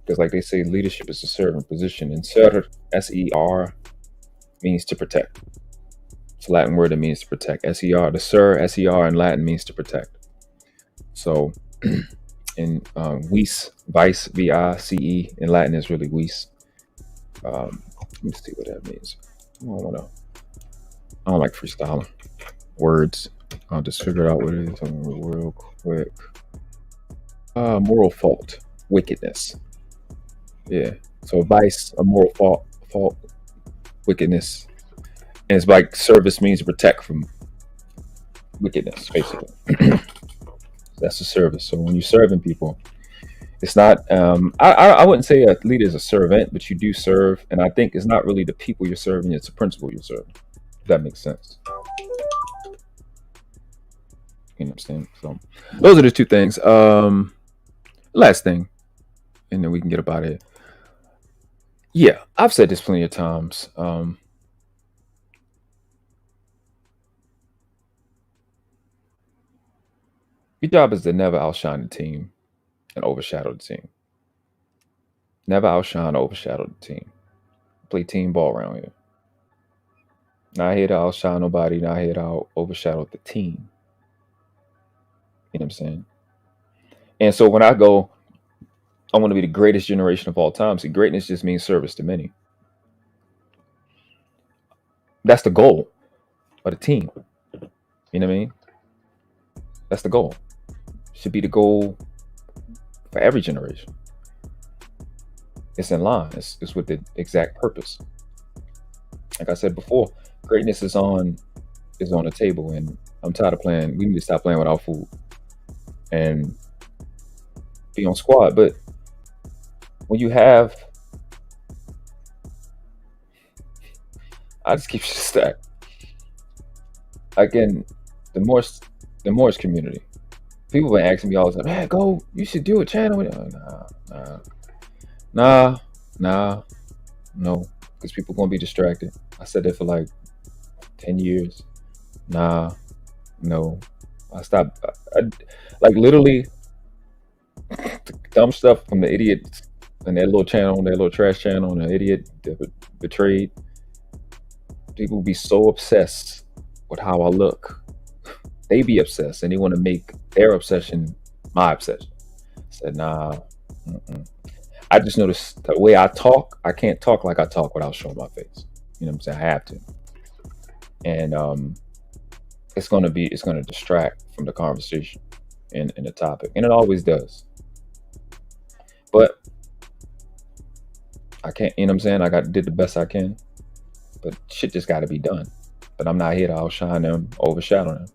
Because like they say, leadership is a servant position. And ser, S-E-R, means to protect. It's a Latin word that means to protect. S-E-R, the ser, S-E-R in Latin means to protect. So in vis, vice, V-I-C-E, in Latin is really vis. Let me see what that means. I don't like freestyling words. I'll just figure out what it is real quick. Moral fault, wickedness. Yeah. So vice, a moral fault, wickedness. And it's like service means to protect from wickedness, basically. That's a service. So when you're serving people, it's not, I wouldn't say a leader is a servant, but you do serve. And I think it's not really the people you're serving, it's the principle you're serving. If that makes sense. You know what I'm saying? So those are the two things. Last thing, and then we can get about it. Yeah, I've said this plenty of times. Your job is to never outshine the team and overshadow the team. Never outshine or overshadow the team. Play team ball around here. Not here to outshine nobody, not here to overshadow the team. You know what I'm saying? And so when I go, I want to be the greatest generation of all time. See, greatness just means service to many. That's the goal of the team. You know what I mean? That's the goal. Should be the goal for every generation. It's in line. It's with the exact purpose. Like I said before, greatness is on the table, and I'm tired of playing. We need to stop playing without food and be on squad. But when you have, I just keep you stacked. Again, the Morse community. People been asking me all the time, man, go, you should do a channel. Nah, no, because people gonna be distracted. I said that for like 10 years. Nah, no. I stopped. Like literally, the dumb stuff from the idiot and their little channel, their little trash channel, and the idiot that betrayed. People be so obsessed with how I look. They be obsessed and they want to make their obsession my obsession. I said, nah. I just noticed the way I talk, I can't talk like I talk without showing my face. You know what I'm saying? I have to. And it's gonna distract from the conversation and the topic. And it always does. But I can't, you know what I'm saying? I did the best I can. But shit just gotta be done. But I'm not here to outshine them, overshadow them.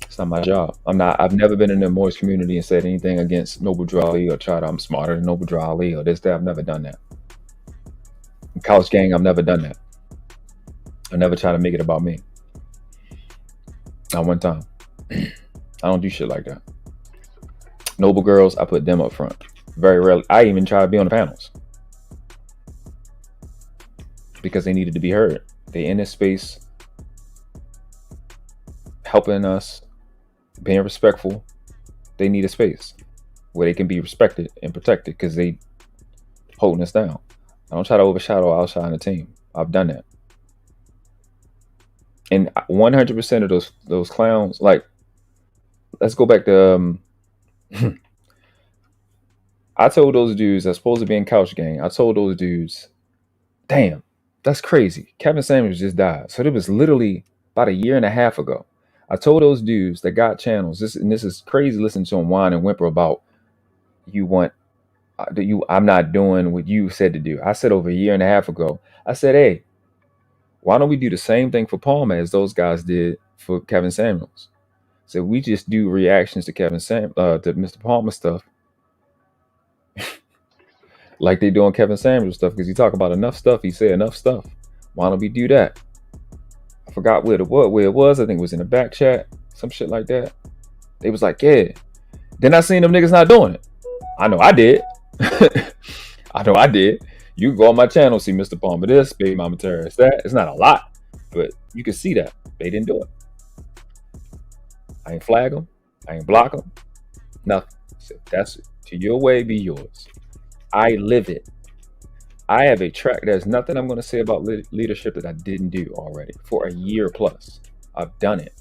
It's not my job. I've never been in the Morris community and said anything against Noble Drew Ali or tried I'm smarter than Noble Drew Ali or this, that. I've never done that. In Couch Gang, I've never done that. I never try to make it about me. Not one time. I don't do shit like that. Noble girls, I put them up front. Very rarely. I even try to be on the panels. Because they needed to be heard. They in this space helping us, being respectful. They need a space where they can be respected and protected because they holding us down. I don't try to overshadow or outshine the team. I've done that. And 100% of those clowns, like, let's go back to I told those dudes that's supposed to be in Couch Gang, I told those dudes, damn, that's crazy. Kevin Samuels just died. So it was literally about a year and a half ago. I told those dudes that got channels, this is crazy listening to them whine and whimper about I'm not doing what you said to do. I said over a year and a half ago, I said, hey, why don't we do the same thing for Palmer as those guys did for Kevin Samuels? So we just do reactions to to Mr. Palmer stuff like they do on Kevin Samuels stuff, because he talk about enough stuff. He said enough stuff. Why don't we do that? I forgot where it was. I think it was in the back chat, some shit like that. They was like, yeah. Then I seen them niggas not doing it. I know I did. I know I did. You can go on my channel, see Mr. Palmer this, Baby Mama Terrorist that. It's not a lot, but you can see that they didn't do it. I ain't flag them. I ain't block them. Nothing. So that's it. To your way, be yours. I live it. I have a track. There's nothing I'm going to say about leadership that I didn't do already for a year plus. I've done it.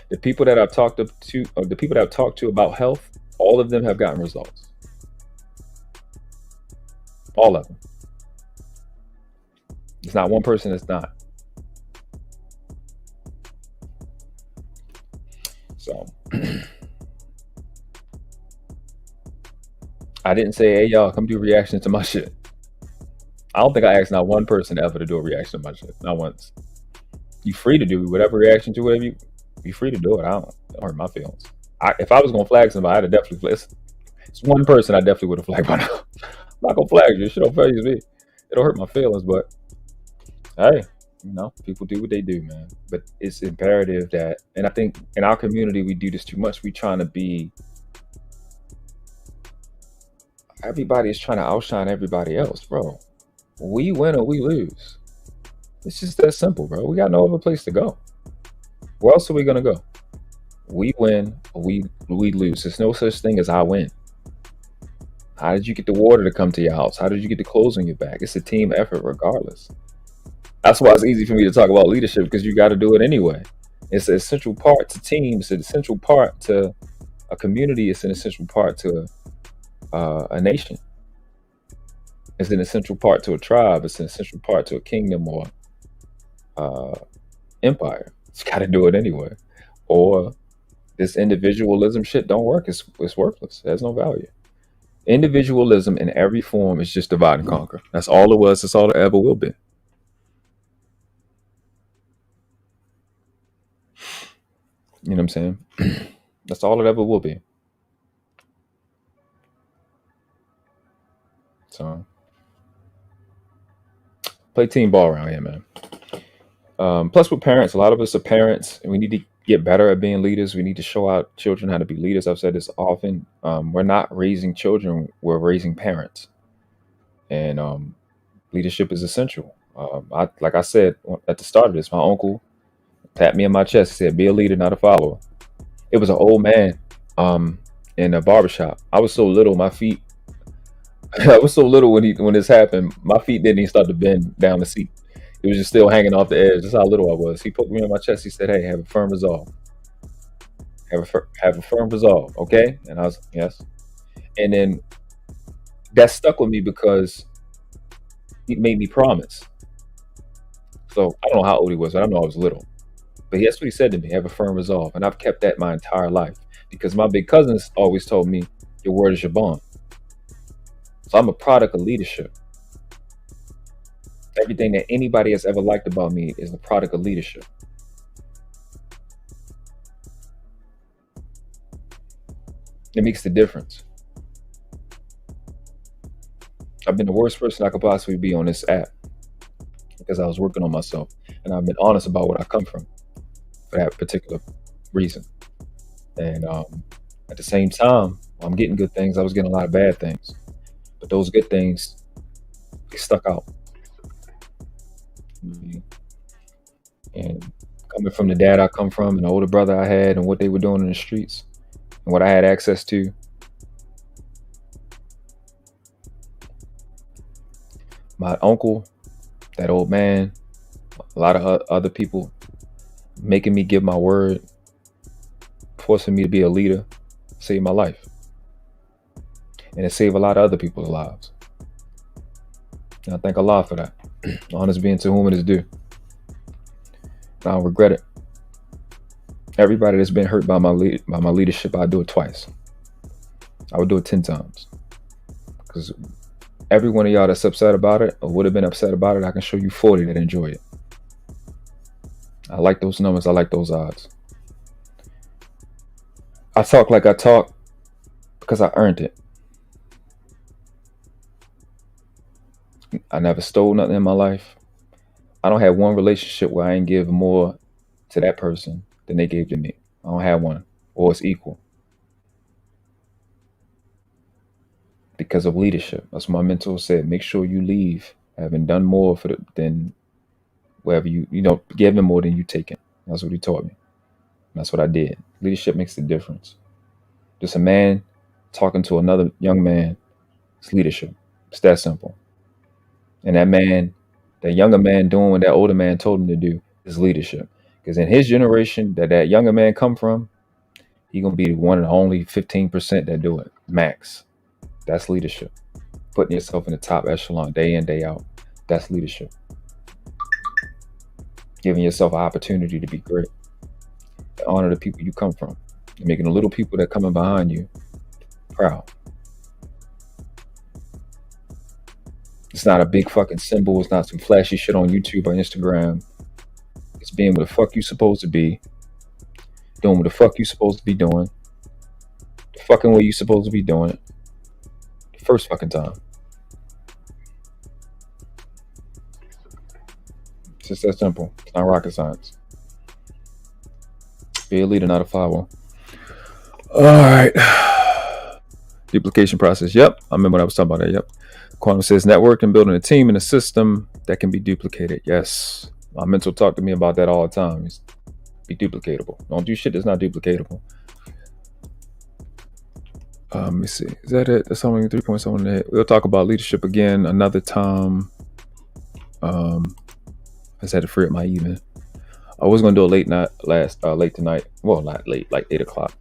The people that I've talked to, or the people that I've talked to about health, all of them have gotten results. All of them. There's not one person that's not. So I didn't say, hey, y'all, come do reactions to my shit. I don't think I asked not one person ever to do a reaction to my shit. Not once. You free to do whatever reaction to whatever you free to do it. I don't hurt my feelings. If I was gonna flag somebody, I'd have definitely flagged. It's one person I definitely would have flagged by now. I'm not gonna flag you. Shit don't faze me. It'll hurt my feelings, but hey, people do what they do, man. But it's imperative that, and I think in our community we do this too much. We trying to be. Everybody is trying to outshine everybody else, bro. We win or we lose. It's just that simple, bro. We got no other place to go. Where else are we gonna go? We win or we lose. There's no such thing as I win. How did you get the water to come to your house? How did you get the clothes on your back? It's a team effort regardless. That's why it's easy for me to talk about leadership, because you got to do it anyway. It's an essential part to teams. It's an essential part to a community. It's an essential part to a nation. It's an essential part to a tribe. It's an essential part to a kingdom or empire. It's got to do it anyway. Or this individualism shit don't work. It's worthless. It has no value. Individualism in every form is just divide and conquer. That's all it was. That's all it ever will be. You know what I'm saying? That's all it ever will be. So play team ball around here, man. Plus with parents, a lot of us are parents, and we need to get better at being leaders. We need to show our children how to be leaders. I've said this often. We're not raising children, we're raising parents. And leadership is essential. Like I said at the start of this, my uncle tapped me on my chest. He said, be a leader, not a follower. It was an old man in a barbershop. I was so little, my feet, I was so little when this happened, my feet didn't even start to bend down the seat. It was just still hanging off the edge. That's how little I was. He poked me on my chest. He said, hey, have a firm resolve. Have a firm resolve, okay? And I was, yes. And then that stuck with me because he made me promise. So I don't know how old he was, but I know I was little. But that's what he said to me, have a firm resolve. And I've kept that my entire life, because my big cousins always told me, your word is your bond. So I'm a product of leadership. Everything that anybody has ever liked about me is the product of leadership. It makes the difference. I've been the worst person I could possibly be on this app because I was working on myself, and I've been honest about what I come from for that particular reason. And at the same time, I'm getting good things. I was getting a lot of bad things, but those good things, they stuck out. And coming from the dad I come from, and the older brother I had, and what they were doing in the streets, and what I had access to, my uncle, that old man, a lot of other people making me give my word, forcing me to be a leader, saved my life. And it saved a lot of other people's lives. And I thank Allah for that. Honest being to whom it is due. I don't regret it. Everybody that's been hurt by my leadership, I do it twice. I would do it 10 times. Because every one of y'all that's upset about it or would have been upset about it, I can show you 40 that enjoy it. I like those numbers. I like those odds. I talk like I talk because I earned it. I never stole nothing in my life. I don't have one relationship where I ain't give more to that person than they gave to me. I don't have one, or it's equal because of leadership. That's what my mentor said. Make sure you leave having done more than wherever giving more than you taking. That's what he taught me. That's what I did. Leadership makes the difference. Just a man talking to another young man, it's leadership. It's that simple. And that younger man doing what that older man told him to do is leadership. Because in his generation that younger man come from, he gonna be one of the only 15% that do it. Max. That's leadership. Putting yourself in the top echelon day in, day out. That's leadership. Giving yourself an opportunity to be great. To honor the people you come from. And making the little people that coming behind you proud. It's not a big fucking symbol. It's not some flashy shit on YouTube or Instagram. It's being what the fuck you supposed to be. Doing what the fuck you supposed to be doing. The fucking way you supposed to be doing it. The first fucking time. It's just that simple. It's not rocket science. Be a leader, not a follower. Alright. Duplication process. Yep. I remember when I was talking about that. Yep. Quantum says network and building a team and a system that can be duplicated. Yes. My mentor talked to me about that all the time. It's be duplicatable. Don't do shit that's not duplicatable. Let me see. Is that it? That's only 3.7. We'll talk about leadership again another time. I just had to free up my evening. I was gonna do a late tonight. Well, not late, like 8 o'clock.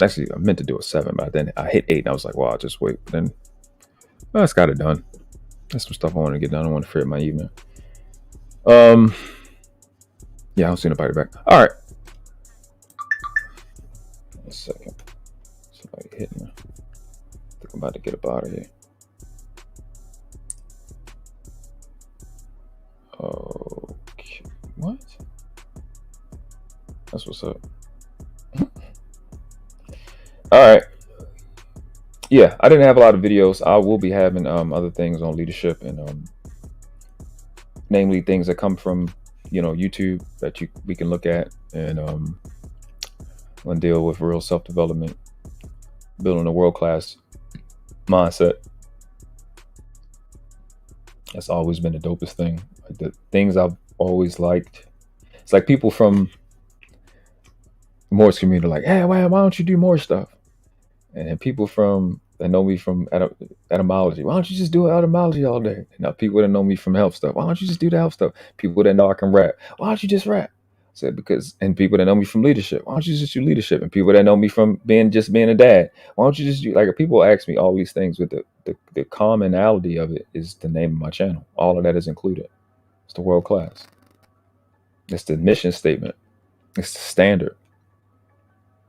Actually, I meant to do a 7, but then I hit 8 and I was like, well, I'll just wait. But then I just got it done. That's some stuff I want to get done. I want to free up my evening. Yeah, I don't see nobody back. All right. A second. Somebody hit me. I think I'm about to get up out of here. Okay. What? That's what's up. All right. Yeah, I didn't have a lot of videos. I will be having other things on leadership and namely things that come from YouTube that we can look at and want to deal with real self-development, building a world-class mindset. That's always been the dopest thing. Like the things I've always liked. It's like people from the Morse community are like, hey, why don't you do more stuff? And then people that know me from etymology, why don't you just do etymology all day? Now people that know me from health stuff, why don't you just do the health stuff? People that know I can rap, why don't you just rap? I said and people that know me from leadership, why don't you just do leadership? And people that know me from being a dad, why don't you just do, like, people ask me all these things with the commonality of it is the name of my channel. All of that is included. It's the world class. It's the mission statement. It's the standard.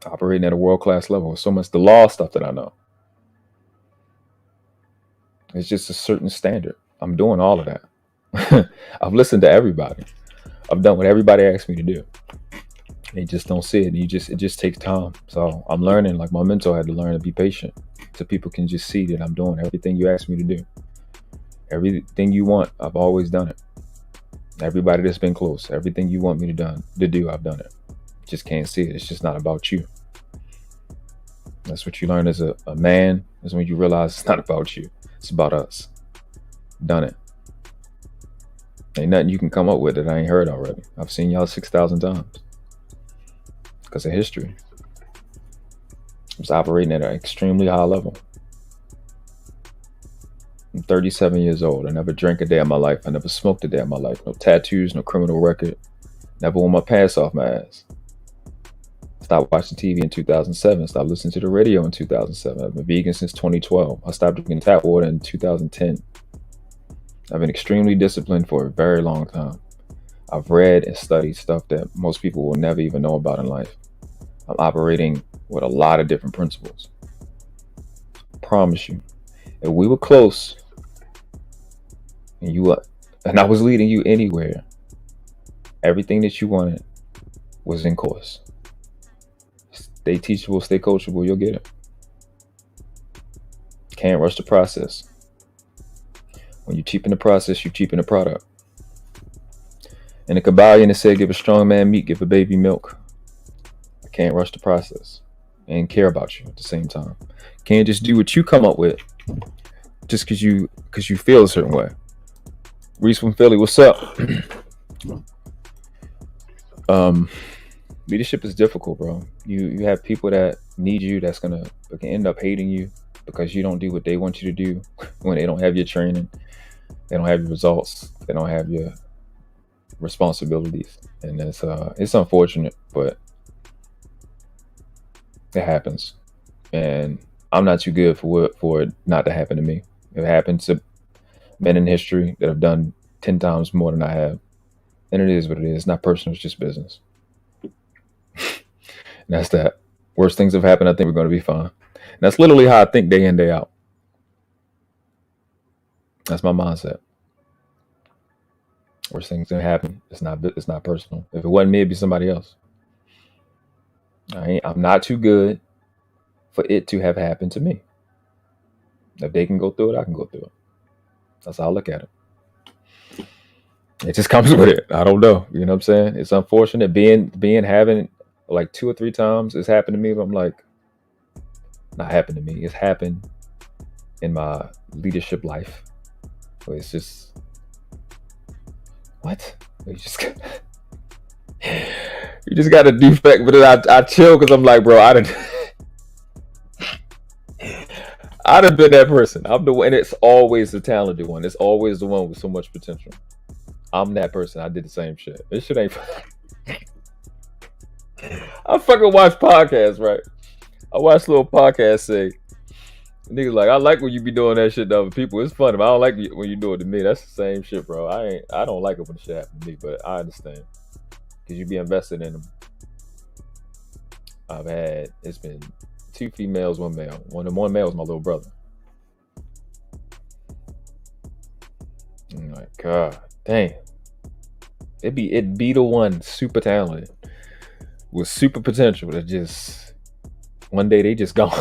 Operating at a world-class level. So much the law stuff that I know. It's just a certain standard. I'm doing all of that. I've listened to everybody. I've done what everybody asked me to do. They just don't see it. It just takes time. So I'm learning, like my mentor had to learn to be patient so people can just see that I'm doing everything you asked me to do. Everything you want, I've always done it. Everybody that's been close, everything you want me to do, I've done it. Just can't see it. It's just not about you. That's what you learn as a man, is when you realize it's not about you. It's about us. Done it. Ain't nothing you can come up with that I ain't heard already. I've seen y'all 6,000 times. Because of history. I was operating at an extremely high level. I'm 37 years old. I never drank a day of my life. I never smoked a day of my life. No tattoos, no criminal record. Never wore my pants off my ass. Stopped watching TV in 2007. Stopped listening to the radio in 2007. I've been vegan since 2012. I stopped drinking tap water in 2010. I've been extremely disciplined for a very long time. I've read and studied stuff that most people will never even know about in life. I'm operating with a lot of different principles. I promise you. If we were close and I was leading you anywhere, everything that you wanted was in course. Stay teachable, stay coachable, you'll get it. Can't rush the process. When you cheapen the process, you cheapen the product. In the Kabbalion, it said, give a strong man meat, give a baby milk. I can't rush the process and care about you at the same time. Can't just do what you come up with just because you feel a certain way. Reese from Philly, what's up? Leadership is difficult, bro. You have people that need you that can end up hating you because you don't do what they want you to do when they don't have your training, they don't have your results, they don't have your responsibilities, and it's unfortunate, but it happens. And I'm not too good for it not to happen to me. It happens to men in history that have done 10 times more than I have, and it is what it is. It's not personal, it's just business. And that's that. Worst things have happened. I think we're going to be fine. And that's literally how I think day in, day out. That's my mindset. Worst things have happened. It's not personal. If it wasn't me, it'd be somebody else. I'm not too good for it to have happened to me. If they can go through it, I can go through it. That's how I look at it. It just comes with it. I don't know. You know what I'm saying? It's unfortunate having like 2 or 3 times it's happened to me, but I'm like, not happened to me. It's happened in my leadership life. But it's just, what? You just got a defect, but then I chill because I'm like, bro, I'd have been that person. I'm the one, and it's always the talented one. It's always the one with so much potential. I'm that person. I did the same shit. This shit ain't. I fucking watch podcasts, right? I watch little podcasts say, niggas like, I like when you be doing that shit to other people. It's funny, but I don't like when you do it to me. That's the same shit, bro. I don't like it when the shit happens to me, but I understand. Because you be invested in them. It's been 2 females, 1 male. One male is my little brother. I'm like, God damn. It'd be the one super talented with super potential that just one day they just gone.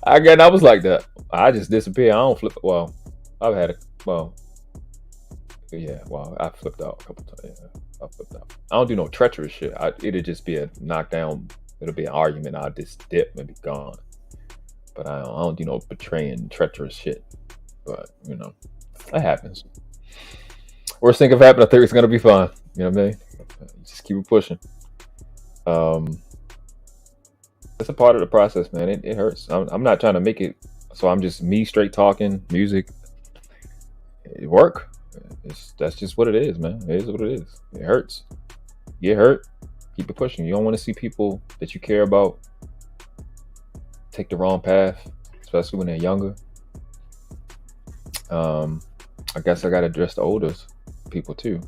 I was like that. I just disappear. I don't flip. Well, I've had I flipped out a couple times. Yeah, I flipped out. I don't do no treacherous shit. It'll just be a knockdown. It'll be an argument. I'll just dip and be gone. But I don't do no betraying, treacherous shit. But that happens. Worst thing have happened. I think it's gonna be fine. You know what I mean? Just keep it pushing. It's a part of the process, man. It hurts. I'm not trying to make it so I'm just me straight talking music. It work. That's just what it is, man. It is what it is. It hurts. Get hurt. Keep it pushing. You don't want to see people that you care about take the wrong path, especially when they're younger. I guess I gotta address the older people too.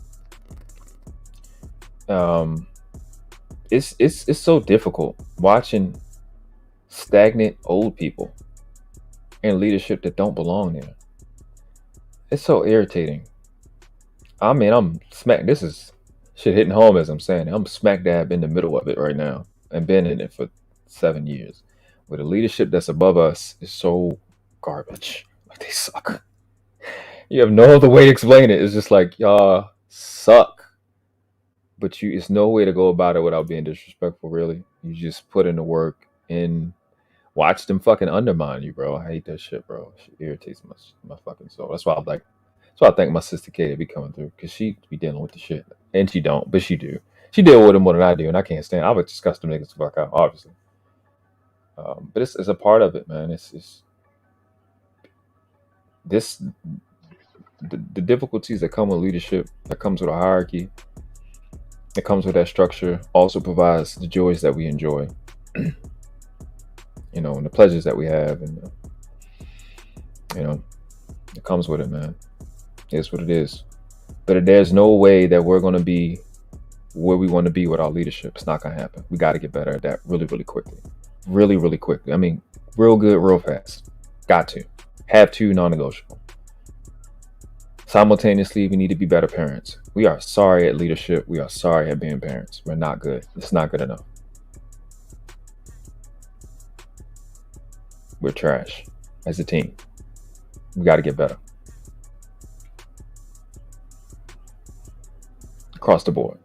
It's so difficult watching stagnant old people in leadership that don't belong there. It's so irritating. I mean, this is shit hitting home as I'm saying it. I'm smack dab in the middle of it right now and been in it for 7 years. Where the leadership that's above us is so garbage. Like, they suck. You have no other way to explain it. It's just like, y'all suck. But it's no way to go about it without being disrespectful, really. You just put in the work and watch them fucking undermine you, bro. I hate that shit, bro. It irritates my fucking soul. That's why I think my sister Kay be coming through, because she be dealing with the shit. And she don't, but she do. She deal with them more than I do, and I can't stand. I would discuss them niggas the fuck out, obviously. But it's a part of it, man. It's the difficulties that come with leadership, that comes with a hierarchy, that comes with that structure, also provides the joys that we enjoy. And the pleasures that we have, and it comes with it, man. It's what it is. But there's no way that we're going to be where we want to be with our leadership. It's not going to happen. We got to get better at that really, really quickly. Really, really quickly. I mean, real good, real fast. Got to. Have to, non-negotiable. Simultaneously, we need to be better parents. We are sorry at leadership. We are sorry at being parents. We're not good. It's not good enough. We're trash as a team. We got to get better. across the board.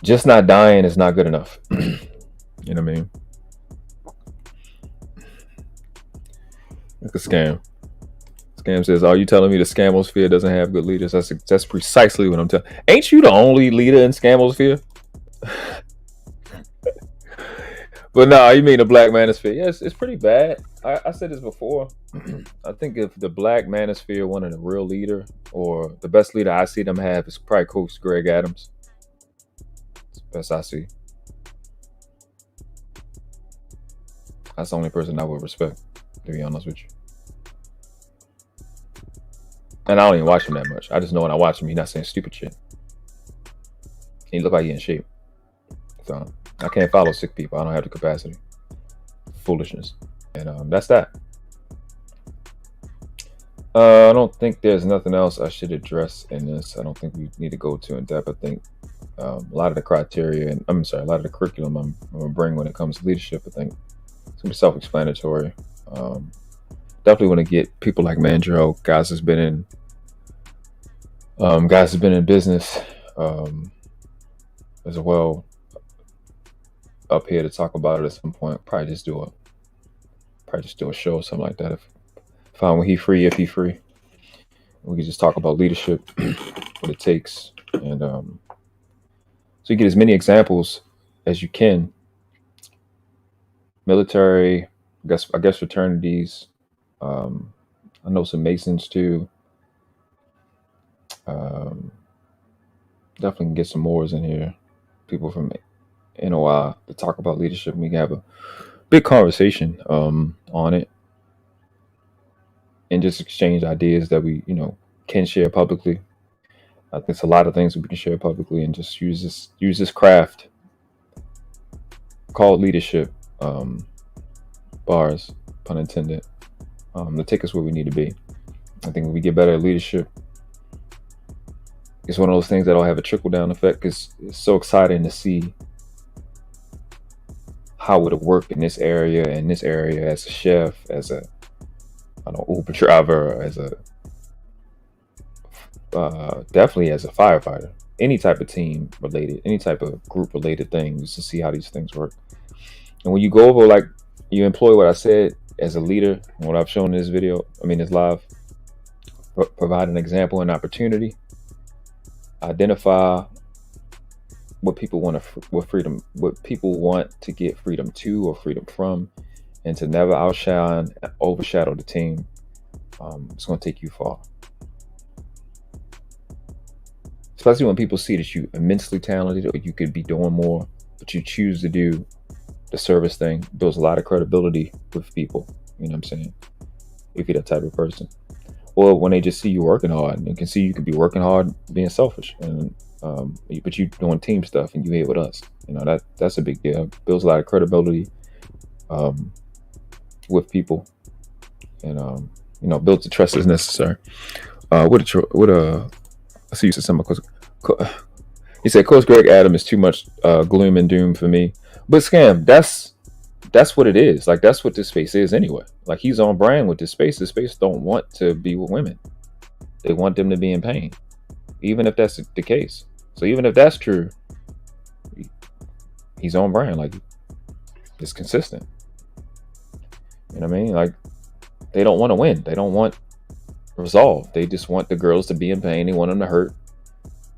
Just not dying is not good enough. You know what I mean? It's a scam. Scam says, "Are you telling me the scamosphere doesn't have good leaders?" That's precisely what I'm telling. Ain't you the only leader in scamosphere? But no, you mean the black manosphere? Yes, it's pretty bad. I said this before. I think if the black manosphere wanted a real leader, or the best leader I see them have, is probably Coach Greg Adams. It's the best I see. That's the only person I would respect, to be honest with you. And I don't even watch him that much. I just know when I watch him, he's not saying stupid shit. He look like he's in shape. So I can't follow sick people. I don't have the capacity. Foolishness. And that's that. I don't think there's nothing else I should address in this. I don't think we need to go too in depth. I think a lot of the criteria, and a lot of the curriculum I'm gonna bring when it comes to leadership, I think it's gonna be self-explanatory. Definitely want to get people like Mandro, guys that's been in business as well, up here to talk about it at some point. Probably just do a show or something like that. If he free, we could just talk about leadership, what it takes, and so you get as many examples as you can. Military, I guess fraternities. I know some Masons too. Definitely can get some Moors in here. People from NOI to talk about leadership. We can have a big conversation on it, and just exchange ideas that we can share publicly. I think it's a lot of things we can share publicly, and just use this craft called leadership, bars, pun intended, to take us where we need to be. I think when we get better at leadership, it's one of those things that'll have a trickle down effect, because it's so exciting to see how it'll work in this area as a chef, as a Uber driver, as a definitely as a firefighter, any type of team related, any type of group related things, to see how these things work. And when you go over, like, you employ what I said as a leader, what I've shown in this video, this live, provide an example and opportunity, identify what people want to get freedom to or freedom from, and to never overshadow the team. It's going to take you far. Especially when people see that you're immensely talented, or you could be doing more, but you choose to do the service thing. Builds a lot of credibility with people. You know what I'm saying? If you're that type of person. Or when they just see you working hard, and can see you could be working hard, being selfish, and but you doing team stuff, and you here with us. That's a big deal. Builds a lot of credibility with people, and builds the trust as necessary. I see you said something. He said Coach Greg Adams is too much gloom and doom for me. But scam, that's what it is. Like, that's what this space is anyway. Like, he's on brand with this space. This space don't want to be with women. They want them to be in pain, even if that's the case. So even if that's true, he's on brand. Like, it's consistent. You know what I mean? Like, they don't want to win. They don't want resolve. They just want the girls to be in pain. They want them to hurt.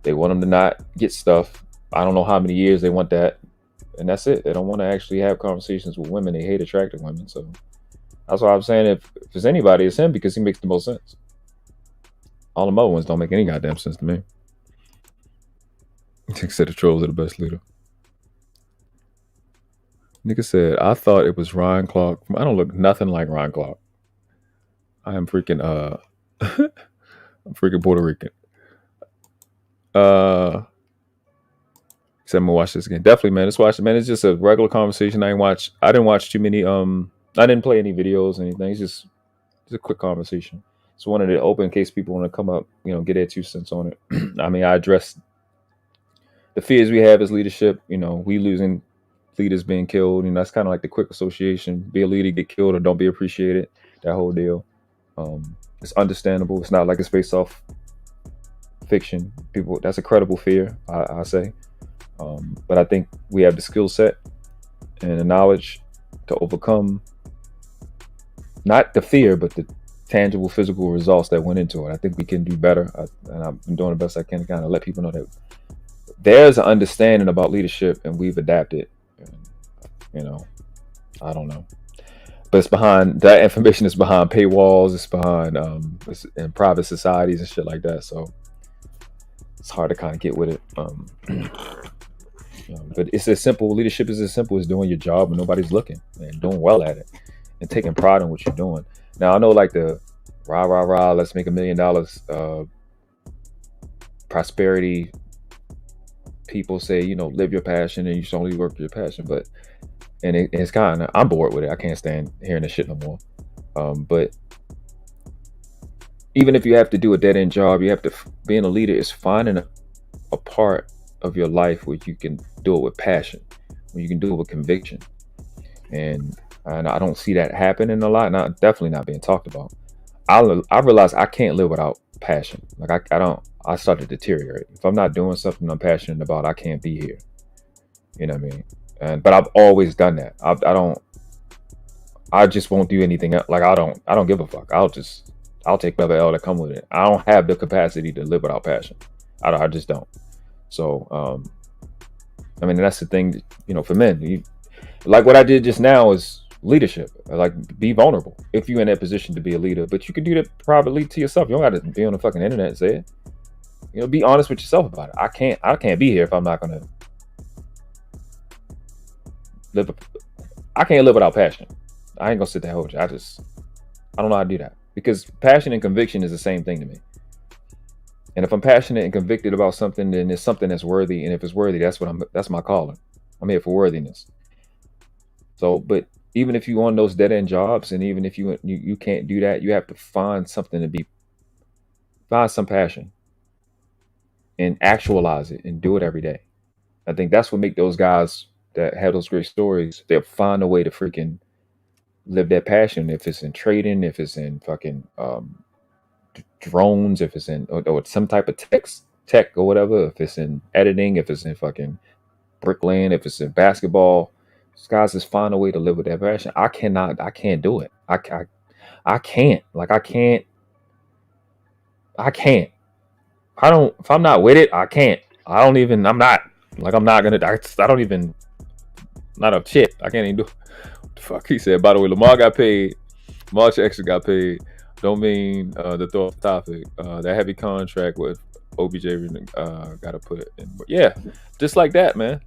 They want them to not get stuff. I don't know how many years they want that. And that's it. They don't want to actually have conversations with women. They hate attractive women. So that's why I'm saying, if there's anybody, it's him, because he makes the most sense. All the other ones don't make any goddamn sense to me. He said the trolls are the best leader. Nigga said, I thought it was Ryan Clark. I don't look nothing like Ryan Clark. I am freaking I'm freaking Puerto Rican. Said I'm gonna watch this again. Definitely, man. Let's watch it, man. It's just a regular conversation. I didn't watch too many I didn't play any videos or anything. It's just a quick conversation. So wanted it open in case people want to come up, get their 2 cents on it. I addressed the fears we have as leadership, we losing leaders being killed, and that's kind of like the quick association. Be a leader, get killed, or don't be appreciated. That whole deal. It's understandable. It's not like it's based off fiction. People, that's a credible fear, I say. But I think we have the skill set and the knowledge to overcome not the fear, but the tangible physical results that went into it. I think we can do better, and I've been doing the best I can to kind of let people know that there's an understanding about leadership, and we've adapted. And, you know, I don't know, but it's behind that information is behind paywalls. It's behind it's in private societies and shit like that. So it's hard to kind of get with it. But it's as simple. Leadership is as simple as doing your job when nobody's looking and doing well at it and taking pride in what you're doing. Now I know like the rah rah rah, let's make $1 million prosperity. People say, you know, live your passion and you should only work your passion. But it's kind of, I'm bored with it. I can't stand hearing this shit no more. But even if you have to do a dead end job, you have to, being a leader is finding a part of your life where you can do it with passion, where you can do it with conviction. And I don't see that happening a lot. Not definitely not being talked about. I realize I can't live without passion. Like I start to deteriorate. If I'm not doing something I'm passionate about, I can't be here. You know what I mean? But I've always done that. I just won't do anything else. Like I don't give a fuck. I'll take whatever L that come with it. I don't have the capacity to live without passion. I just don't. So, I mean, that's the thing, you know, for men, like what I did just now is leadership. Like, be vulnerable if you're in that position to be a leader, but you can do that privately to yourself. You don't got to be on the fucking internet and say it. You know, be honest with yourself about it. I can't be here if I'm not going to live. I can't live without passion. I ain't gonna sit there and hold you. I don't know how to do that, because passion and conviction is the same thing to me. And if I'm passionate and convicted about something, then it's something that's worthy. And if it's worthy, that's my calling. I'm here for worthiness. So, but even if you on those dead end jobs, and even if you can't do that, you have to find something find some passion and actualize it and do it every day. I think that's what make those guys that have those great stories. They'll find a way to freaking live that passion. If it's in trading, if it's in fucking drones, if it's in or some type of tech or whatever, if it's in editing, if it's in fucking bricklaying, if it's in basketball, these guys just find a way to live with that passion. I can't do it. I can't. Like I can't. I don't. If I'm not with it, I can't. I'm not. Like I'm not gonna. I don't even. Not a shit. I can't even do. What the fuck he said? By the way, Lamar got paid. Lamar Jackson got paid. Don't mean to throw off the topic. That heavy contract with OBJ got to put it in. But yeah, just like that, man.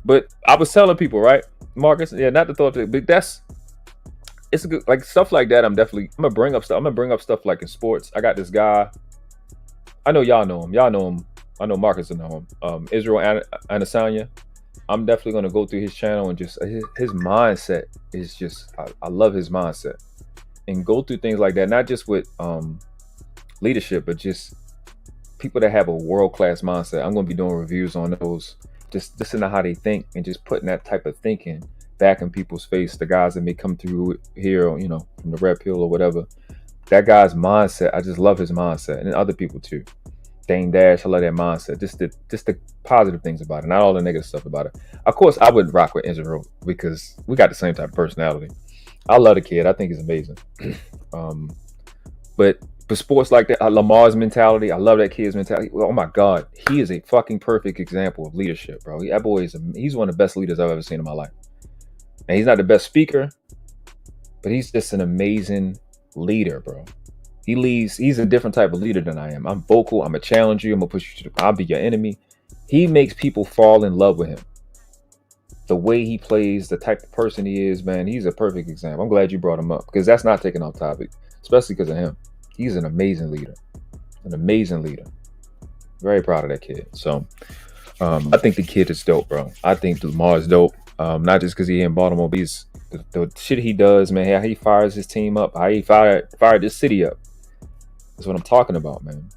But I was telling people, right, Marcus? Yeah, not to throw it, but it's a good, like stuff like that. I'm gonna bring up stuff. I'm gonna bring up stuff like in sports. I got this guy. I know y'all know him. Y'all know him. I know Marcus will know him. Israel Adesanya. I'm definitely gonna go through his channel and just his mindset is just. I love his mindset. And go through things like that, not just with leadership, but just people that have a world-class mindset. I'm going to be doing reviews on those, just listening to how they think and just putting that type of thinking back in people's face. The guys that may come through here, you know, from the Red Pill or whatever. That guy's mindset, I just love his mindset, and other people too. Dame Dash, I love that mindset. Just the positive things about it, not all the negative stuff about it. Of course, I would rock with Israel because we got the same type of personality. I love the kid. I think he's amazing. But for sports like that, Lamar's mentality, I love that kid's mentality. Oh my God, he is a fucking perfect example of leadership, bro. That boy he's one of the best leaders I've ever seen in my life. And he's not the best speaker, but he's just an amazing leader, bro. He leads. He's a different type of leader than I am. I'm vocal. I'm gonna challenge you. I'm gonna push you I'll be your enemy. He makes people fall in love with him. The way he plays, the type of person he is, man, he's a perfect example. I'm glad you brought him up because that's not taking off topic, especially because of him. He's an amazing leader. Very proud of that kid. So I think the kid is dope, bro. I think Lamar is dope. Not just because he's in Baltimore, but he's the shit he does, man. How he fires his team up, how he fired this city up. That's what I'm talking about, man.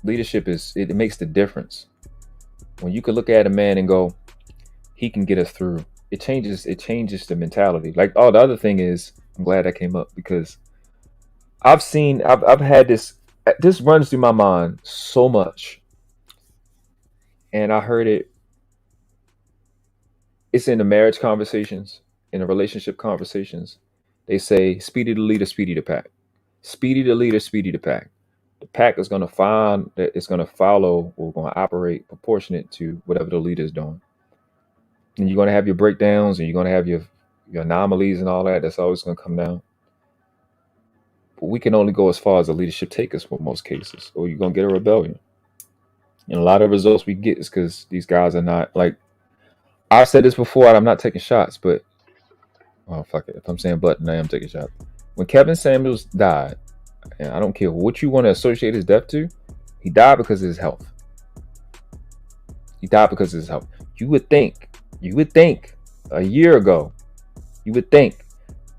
Leadership it makes the difference. When you can look at a man and go, he can get us through. It changes the mentality. Like, the other thing is, I'm glad that came up because I've had this This runs through my mind so much, and I heard it. It's in the marriage conversations, in the relationship conversations. They say, "Speedy the leader, speedy the pack." Speedy the leader, speedy the pack. The pack is going to find that it's going to follow or going to operate proportionate to whatever the leader is doing. And you're going to have your breakdowns, and you're going to have your anomalies and all that. That's always going to come down. But we can only go as far as the leadership takes us for most cases, or you're going to get a rebellion. And a lot of results we get is because these guys are not, like, I've said this before, and I'm not taking shots, but, oh, fuck it. If I'm saying but, then I am taking shots. When Kevin Samuels died, and I don't care what you want to associate his death to, he died because of his health. He died because of his health. You would think a year ago, you would think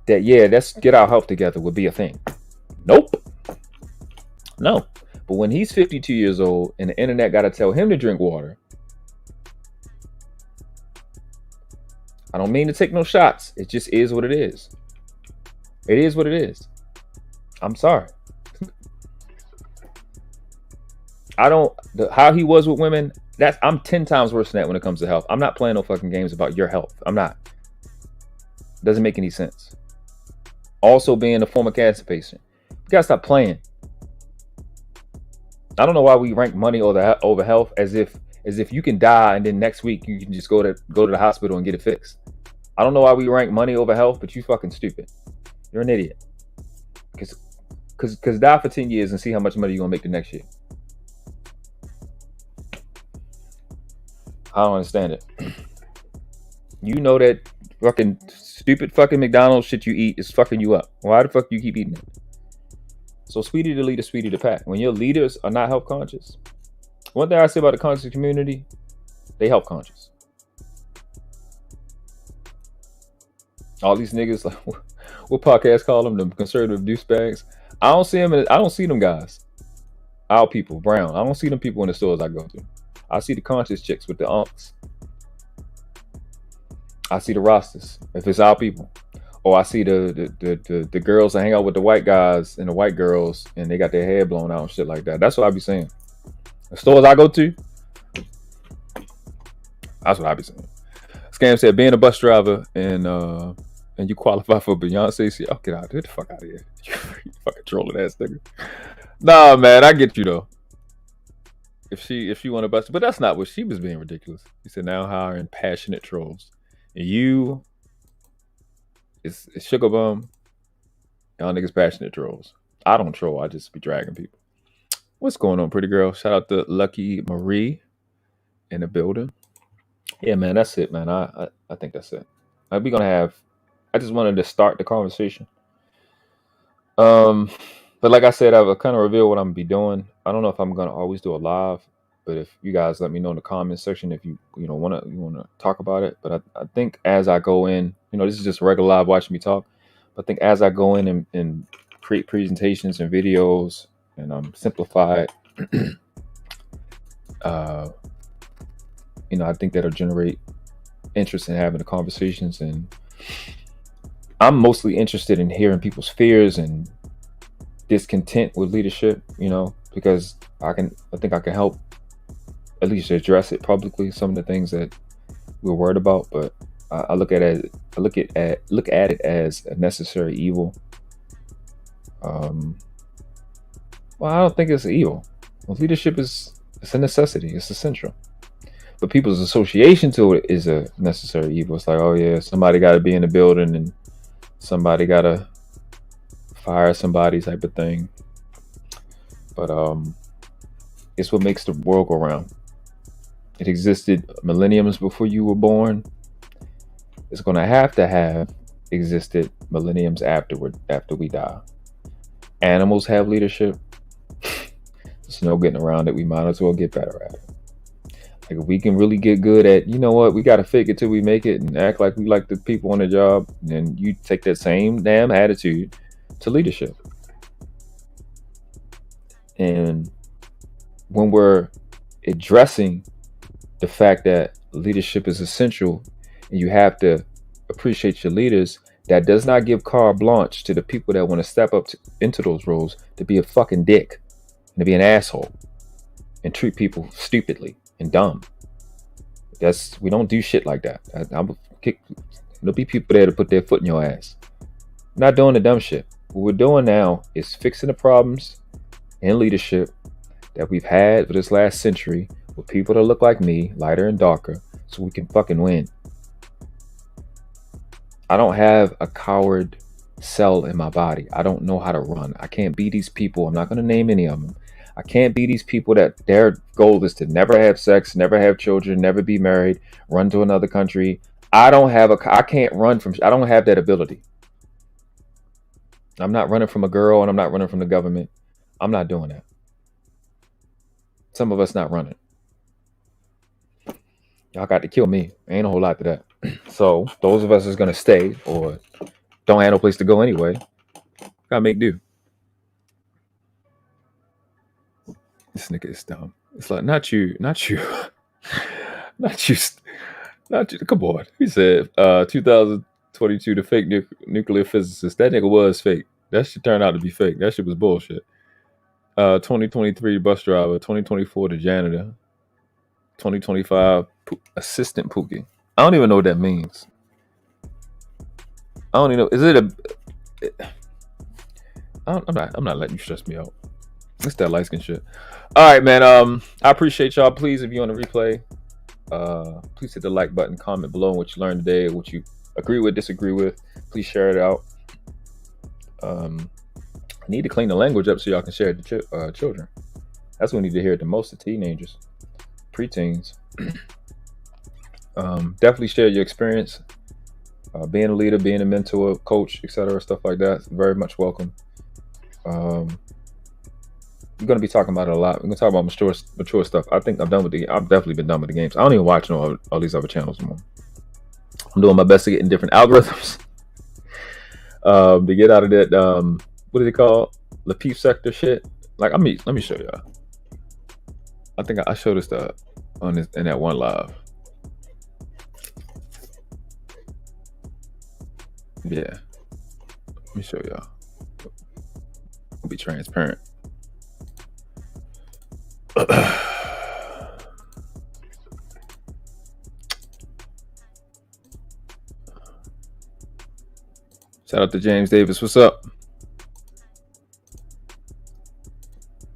that, yeah, let's get our health together would be a thing. Nope. No. But when he's 52 years old and the internet got to tell him to drink water, I don't mean to take no shots. It just is what it is. It is what it is. I'm sorry. How he was with women, I'm 10 times worse than that when it comes to health. I'm not playing no fucking games about your health. I'm not. Doesn't make any sense. Also being a former cancer patient. You gotta stop playing. I don't know why we rank money over health as if you can die and then next week you can just go to the hospital and get it fixed. I don't know why we rank money over health, but you fucking stupid. You're an idiot. Because die for 10 years and see how much money you're gonna make the next year. I don't understand it. You know that fucking stupid fucking McDonald's shit you eat is fucking you up. Why the fuck do you keep eating it? So speedy the leader, speedy the pack. When your leaders are not health conscious, one thing I say about the conscious community, they health conscious. All these niggas, like, what podcast call them? The conservative douchebags. I don't see them guys. Our people, brown. I don't see them people in the stores I go to. I see the conscious chicks with the unks. I see the rosters, if it's our people. Or I see the girls that hang out with the white guys and the white girls and they got their hair blown out and shit like that. That's what I be saying. The stores I go to, that's what I be saying. Scam said being a bus driver and you qualify for Beyonce. See, oh, get the fuck out of here. You fucking trolling ass nigga. Nah, man, I get you though. If she want to bust, but that's not what she was being ridiculous. He said now hiring passionate trolls. And you, it's sugar bum. Y'all niggas passionate trolls. I don't troll. I just be dragging people. What's going on, pretty girl? Shout out to Lucky Marie in the building. Yeah, man, that's it, man. I think that's it. I just wanted to start the conversation. But like I said, I've kind of revealed what I'm gonna be doing. I don't know if I'm gonna always do a live, but if you guys let me know in the comment section if you wanna talk about it. But I think as I go in, this is just regular live watching me talk. But I think as I go in and create presentations and videos and simplify it, I think that'll generate interest in having the conversations. And I'm mostly interested in hearing people's fears and discontent with leadership, because I think I can help at least address it publicly, some of the things that we're worried about. But I look at it as a necessary evil. Well, I don't think it's evil. Well, leadership it's a necessity. It's essential. But people's association to it is a necessary evil. It's like, oh yeah, somebody got to be in the building and somebody got to fire somebody type of thing. But it's what makes the world go round. It existed millenniums before you were born. It's going to have existed millenniums after we die. Animals have leadership. There's no getting around it. We might as well get better at it. Like if we can really get good at, we got to fake it till we make it and act like we like the people on the job, then you take that same damn attitude to leadership. And when we're addressing the fact that leadership is essential and you have to appreciate your leaders, that does not give carte blanche to the people that want to step up into those roles to be a fucking dick. to be an asshole and treat people stupidly and dumb. We don't do shit like that. There'll be people there to put their foot in your ass. We're not doing the dumb shit. What we're doing now is fixing the problems in leadership that we've had for this last century with people that look like me, lighter and darker, so we can fucking win. I don't have a coward cell in my body. I don't know how to run. I can't be these people. I'm not going to name any of them. I can't be these people that their goal is to never have sex, never have children, never be married, run to another country. I can't run from, I don't have that ability. I'm not running from a girl and I'm not running from the government. I'm not doing that. Some of us not running. Y'all got to kill me. Ain't a whole lot to that. So those of us that's going to stay or don't have no place to go anyway, gotta make do. This nigga is dumb. It's like, not you, not you. Come on. He said, 2022, the fake nuclear physicist. That nigga was fake. That shit turned out to be fake. That shit was bullshit. 2023, bus driver. 2024, the janitor. 2025, assistant Pookie. I don't even know what that means. I don't even know. Is it a... I'm not letting you stress me out. It's that light skin shit. All right, man. I appreciate y'all. Please, if you're on the replay, please hit the like button, comment below what you learned today, what you agree with, disagree with. Please share it out. I need to clean the language up so y'all can share it to children. That's what we need to hear it the most, the teenagers, preteens. Definitely share your experience. Being a leader, being a mentor, coach, etc., stuff like that. Very much welcome. We're going to be talking about it a lot. We're going to talk about mature stuff. I think I've definitely been done with the games. I don't even watch all these other channels anymore. I'm doing my best to get in different algorithms to get out of that, what is it called? Lapeef sector shit. Like, let me show y'all. I think I showed this in that one live. Yeah. Let me show y'all. I'll be transparent. Shout out to James Davis. What's up?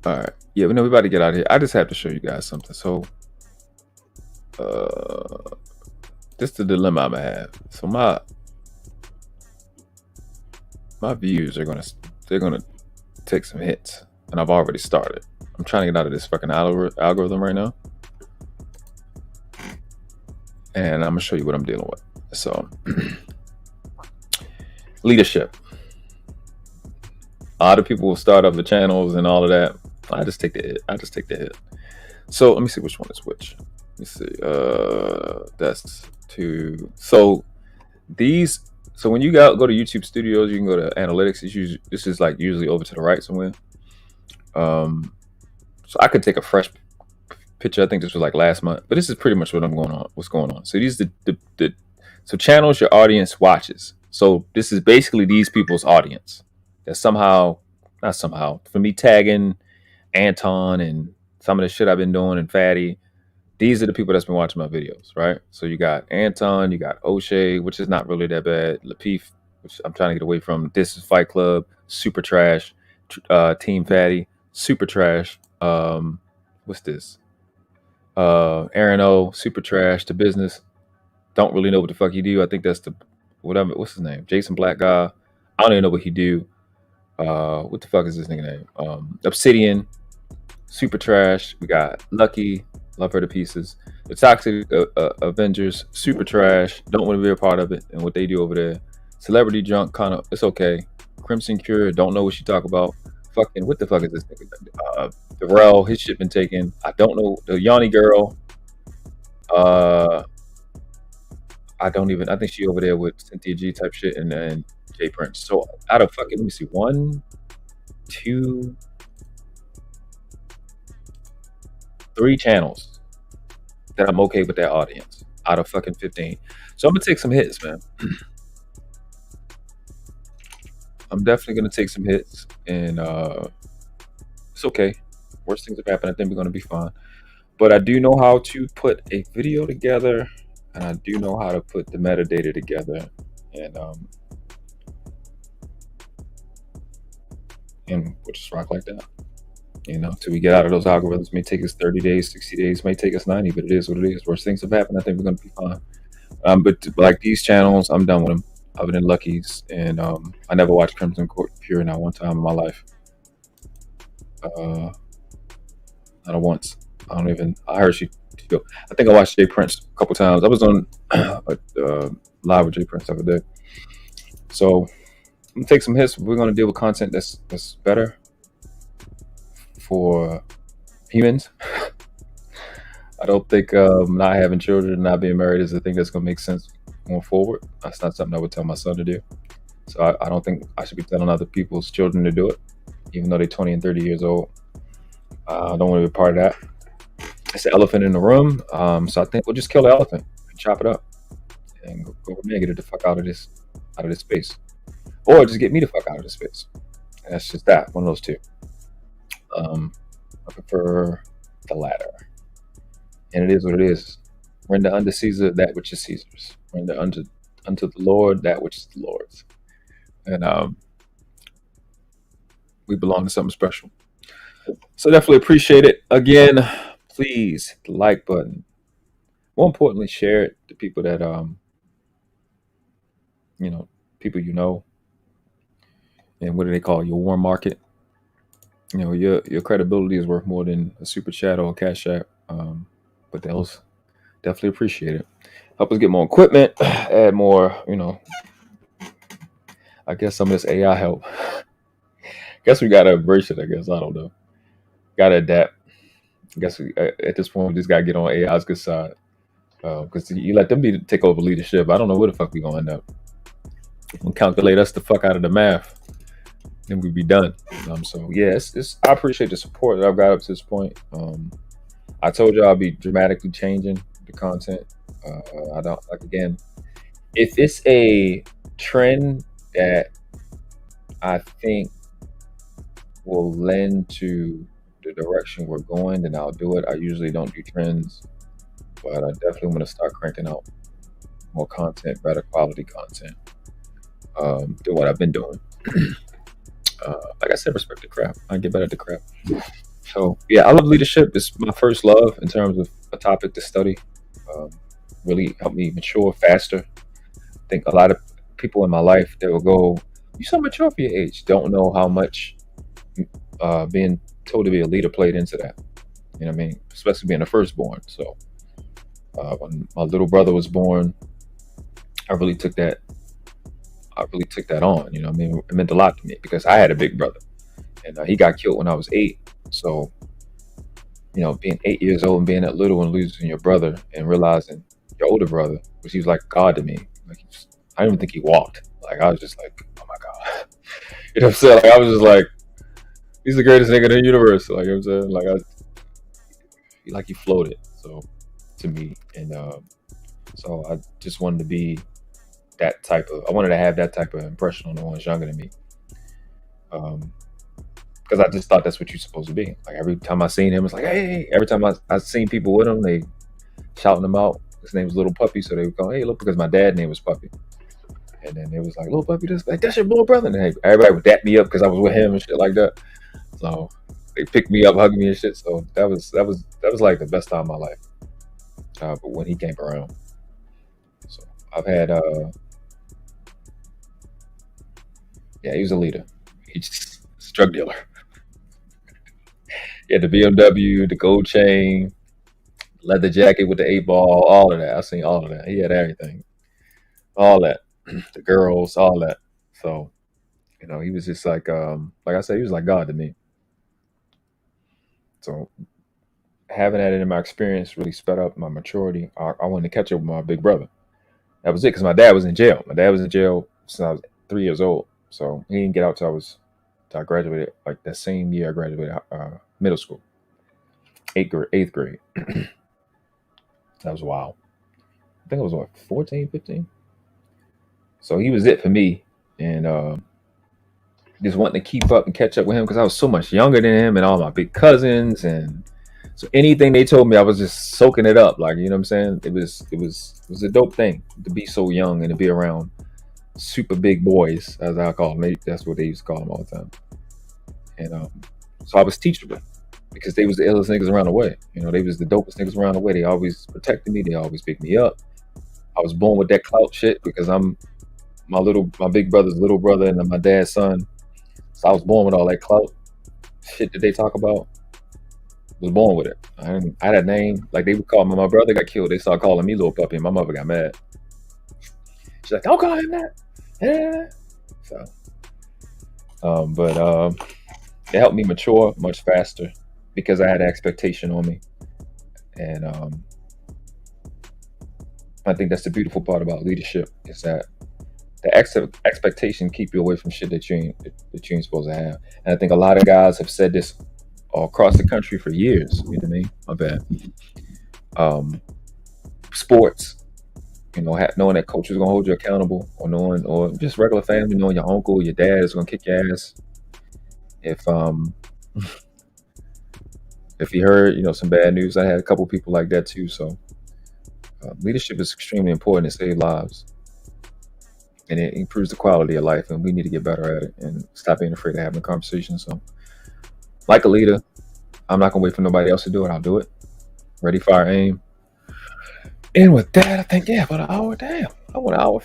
All right. Yeah, we know we're about to get out of here. I just have to show you guys something. So, this is the dilemma I'm gonna have. So my views are gonna take some hits, and I've already started. I'm trying to get out of this fucking algorithm right now, and I'm gonna show you what I'm dealing with. So, leadership. A lot of people will start up the channels and all of that. I just take the hit. So let me see which one is which. Let me see. That's two. So these. So when you go to YouTube Studios, you can go to analytics. This is like usually over to the right somewhere. So I could take a fresh picture. I think this was like last month, but this is pretty much what's going on. So these so channels your audience watches. So this is basically these people's audience. That not somehow, for me tagging Anton and some of the shit I've been doing and Fatty, these are the people that's been watching my videos, right? So you got Anton, you got O'Shea, which is not really that bad. Lapeef, which I'm trying to get away from. This is Fight Club, super trash. Team Fatty, super trash. What's this? Aaron O, super trash. The Business, don't really know what the fuck he do. I think that's what's his name? Jason Black guy. I don't even know what he do. What the fuck is this nigga name? Obsidian, super trash. We got Lucky, love her to pieces. The Toxic Avengers, super trash. Don't want to be a part of it and what they do over there. Celebrity Drunk, kind of, it's okay. Crimson Cure, don't know what she talk about. Fucking, what the fuck is this nigga? Darrell, his shit been taken. I don't know. The Yanni girl. I think she over there with Cynthia G type shit and then Jay Prince. So out of fucking, let me see, 1, 2, 3 channels that I'm okay with that audience out of fucking 15. So I'm gonna take some hits, man. I'm definitely gonna take some hits, and it's okay. Worst things have happened. I think we're gonna be fine. But I do know how to put a video together, and I do know how to put the metadata together, and we'll just rock like that. Till we get out of those algorithms. May take us 30 days, 60 days, may take us 90, but it is what it is. Worst things have happened. I think we're gonna be fine. But like these channels, I'm done with them. Other than Lucky's, and I never watched Crimson Court Pure not one time in my life. Not once. I don't even. I heard I think I watched Jay Prince a couple times. I was on live with Jay Prince the other day. So I'm gonna take some hits. We're gonna deal with content that's better for humans. I don't think not having children, not being married is a thing that's gonna make sense going forward. That's not something I would tell my son to do. So I don't think I should be telling other people's children to do it, even though they're 20 and 30 years old. I don't want to be a part of that. It's an elephant in the room. So I think we'll just kill the elephant and chop it up and go over there and get it the fuck out of this space. Or just get me the fuck out of this space. And that's just that. One of those two. I prefer the latter. And it is what it is. Render unto Caesar that which is Caesar's. Render unto the Lord that which is the Lord's. And we belong to something special. So definitely appreciate it. Again, please hit the like button. More importantly, share it to people that people and what do they call your warm market? Your credibility is worth more than a super chat or a cash app. But those definitely appreciate it. Help us get more equipment, add more. I guess some of this AI help. Guess we gotta embrace it. I guess I don't know. Gotta adapt. I guess at this point we just gotta get on AI's good side. Because you let them take over leadership. I don't know where the fuck we gonna end up. We'll calculate us the fuck out of the math, then we'd be done. So yeah, I appreciate the support that I've got up to this point. I told you I'll be dramatically changing the content. I don't again. If it's a trend that I think will lend to the direction we're going, then I'll do it. I usually don't do trends, but I definitely want to start cranking out more content, better quality content than what I've been doing. Like I said, respect the crap. I get better at the crap. So yeah, I love leadership. It's my first love in terms of a topic to study. Really helped me mature faster. I think a lot of people in my life that will go, "You so mature for your age." Don't know how much being told to be a leader played into that. You know what I mean? Especially being the firstborn. So when my little brother was born, I really took that. On. You know what I mean? It meant a lot to me because I had a big brother, and he got killed when I was 8. So being 8 years old and being that little and losing your brother and realizing your older brother, which he was like God to me. Like I didn't even think he walked. Like I was just like, oh my God. You know what I'm saying? Like, I was just like, he's the greatest nigga in the universe. Like, you know what I'm saying? Like he floated. So to me, and so I just wanted to be I wanted to have that type of impression on the ones younger than me. Because I just thought that's what you're supposed to be. Like every time I seen him, it's like, hey. Every time I seen people with him, they shouting him out. His name was Little Puppy, so they would go, hey, look, because my dad's name was Puppy. And then it was like, Little Puppy, that's your little brother. And hey, everybody would dap me up because I was with him and shit like that. So they picked me up, hugged me and shit. So that was like the best time of my life. But when he came around, so I've had he was a leader. He's a drug dealer. He had the BMW, the gold chain, leather jacket with the 8-ball, all of that. I seen all of that. He had everything, all that, the girls, all that. So, he was just like I said, he was like God to me. So, having that in my experience really sped up my maturity. I wanted to catch up with my big brother. That was it, because my dad was in jail. My dad was in jail since I was 3 years old. So he didn't get out till I graduated, like that same year I graduated middle school, eighth grade. That was wild. I think I was 14, 15. So he was it for me. And just wanting to keep up and catch up with him because I was so much younger than him and all my big cousins, and so anything they told me, I was just soaking it up. Like, you know what I'm saying? It was a dope thing to be so young and to be around super big boys, as I call them. That's what they used to call them all the time. And so I was teachable because they was the illest niggas around the way. You know, they was the dopest niggas around the way. They always protected me. They always picked me up. I was born with that clout shit because I'm my big brother's little brother and my dad's son. So I was born with all that clout shit that they talk about. Was born with it. I had a name. Like, they would call me. My brother got killed. They started calling me Little Puppy, and my mother got mad. She's like, "Don't call him that." Yeah. So, but it helped me mature much faster because I had an expectation on me, and I think that's the beautiful part about leadership is that the expectation keep you away from shit that you ain't supposed to have. And I think a lot of guys have said this all across the country for years. You know what I mean? My bad. Sports, you know, knowing that coach is gonna hold you accountable, or just regular family, knowing your uncle, your dad is gonna kick your ass if he heard, you know, some bad news. I had a couple people like that too. So leadership is extremely important to save lives, and it improves the quality of life. And we need to get better at it and stop being afraid of having a conversation. So, like a leader, I'm not gonna wait for nobody else to do it. I'll do it. Ready, fire, aim. And with that, I think, yeah, about an hour. Damn, I want an hour,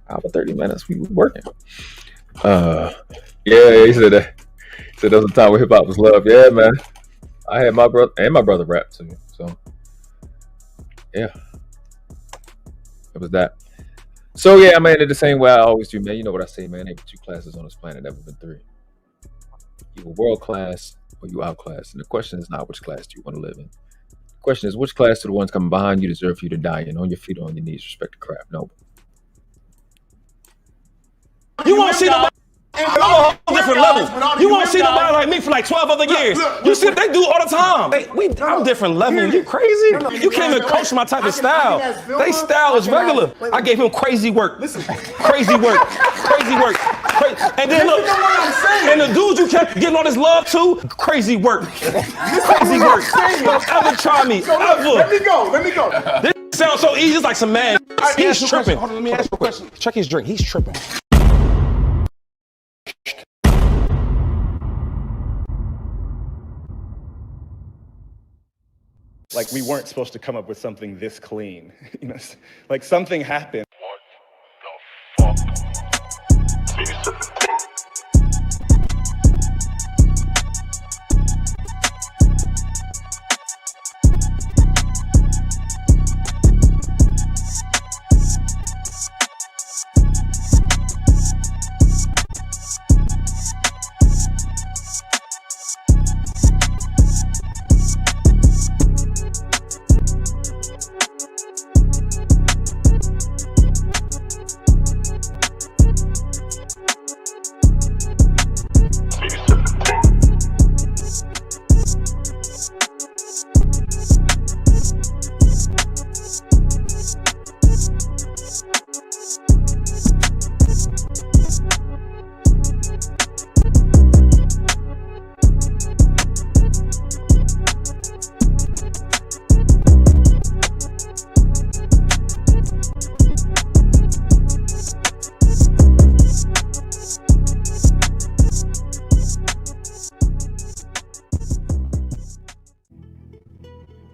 hour 30 minutes. We working. Yeah, he said that. So there was a time where hip hop was love. Yeah, man. I had my brother rap too. So yeah, it was that. So yeah, man, it the same way I always do, man. You know what I say, man. Ain't two classes on this planet, never been three. You were world class or you outclassed. And the question is not which class do you want to live in. The question is which class do the ones coming behind you deserve for you to die in, on your feet or on your knees, respect the craft. No. You won't see nobody on a whole different level. You won't see nobody like me for like 12 other years. You see what they do all the time. I'm different level. You crazy? You can't even coach my type of style. They style is regular. I gave him crazy work. Crazy work. Crazy work. And then look, and the dudes you kept getting all this love to, crazy work. Crazy work. Don't ever try me. Ever. Let me go. This sounds so easy. It's like some man. He's tripping. Hold on, let me ask you a question. Check his drink. He's tripping. Like, we weren't supposed to come up with something this clean. You know, like something happened. What the fuck?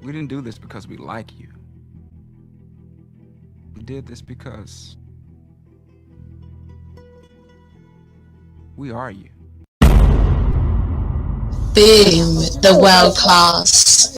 We didn't do this because we like you. We did this because we are you. Boom, the world class.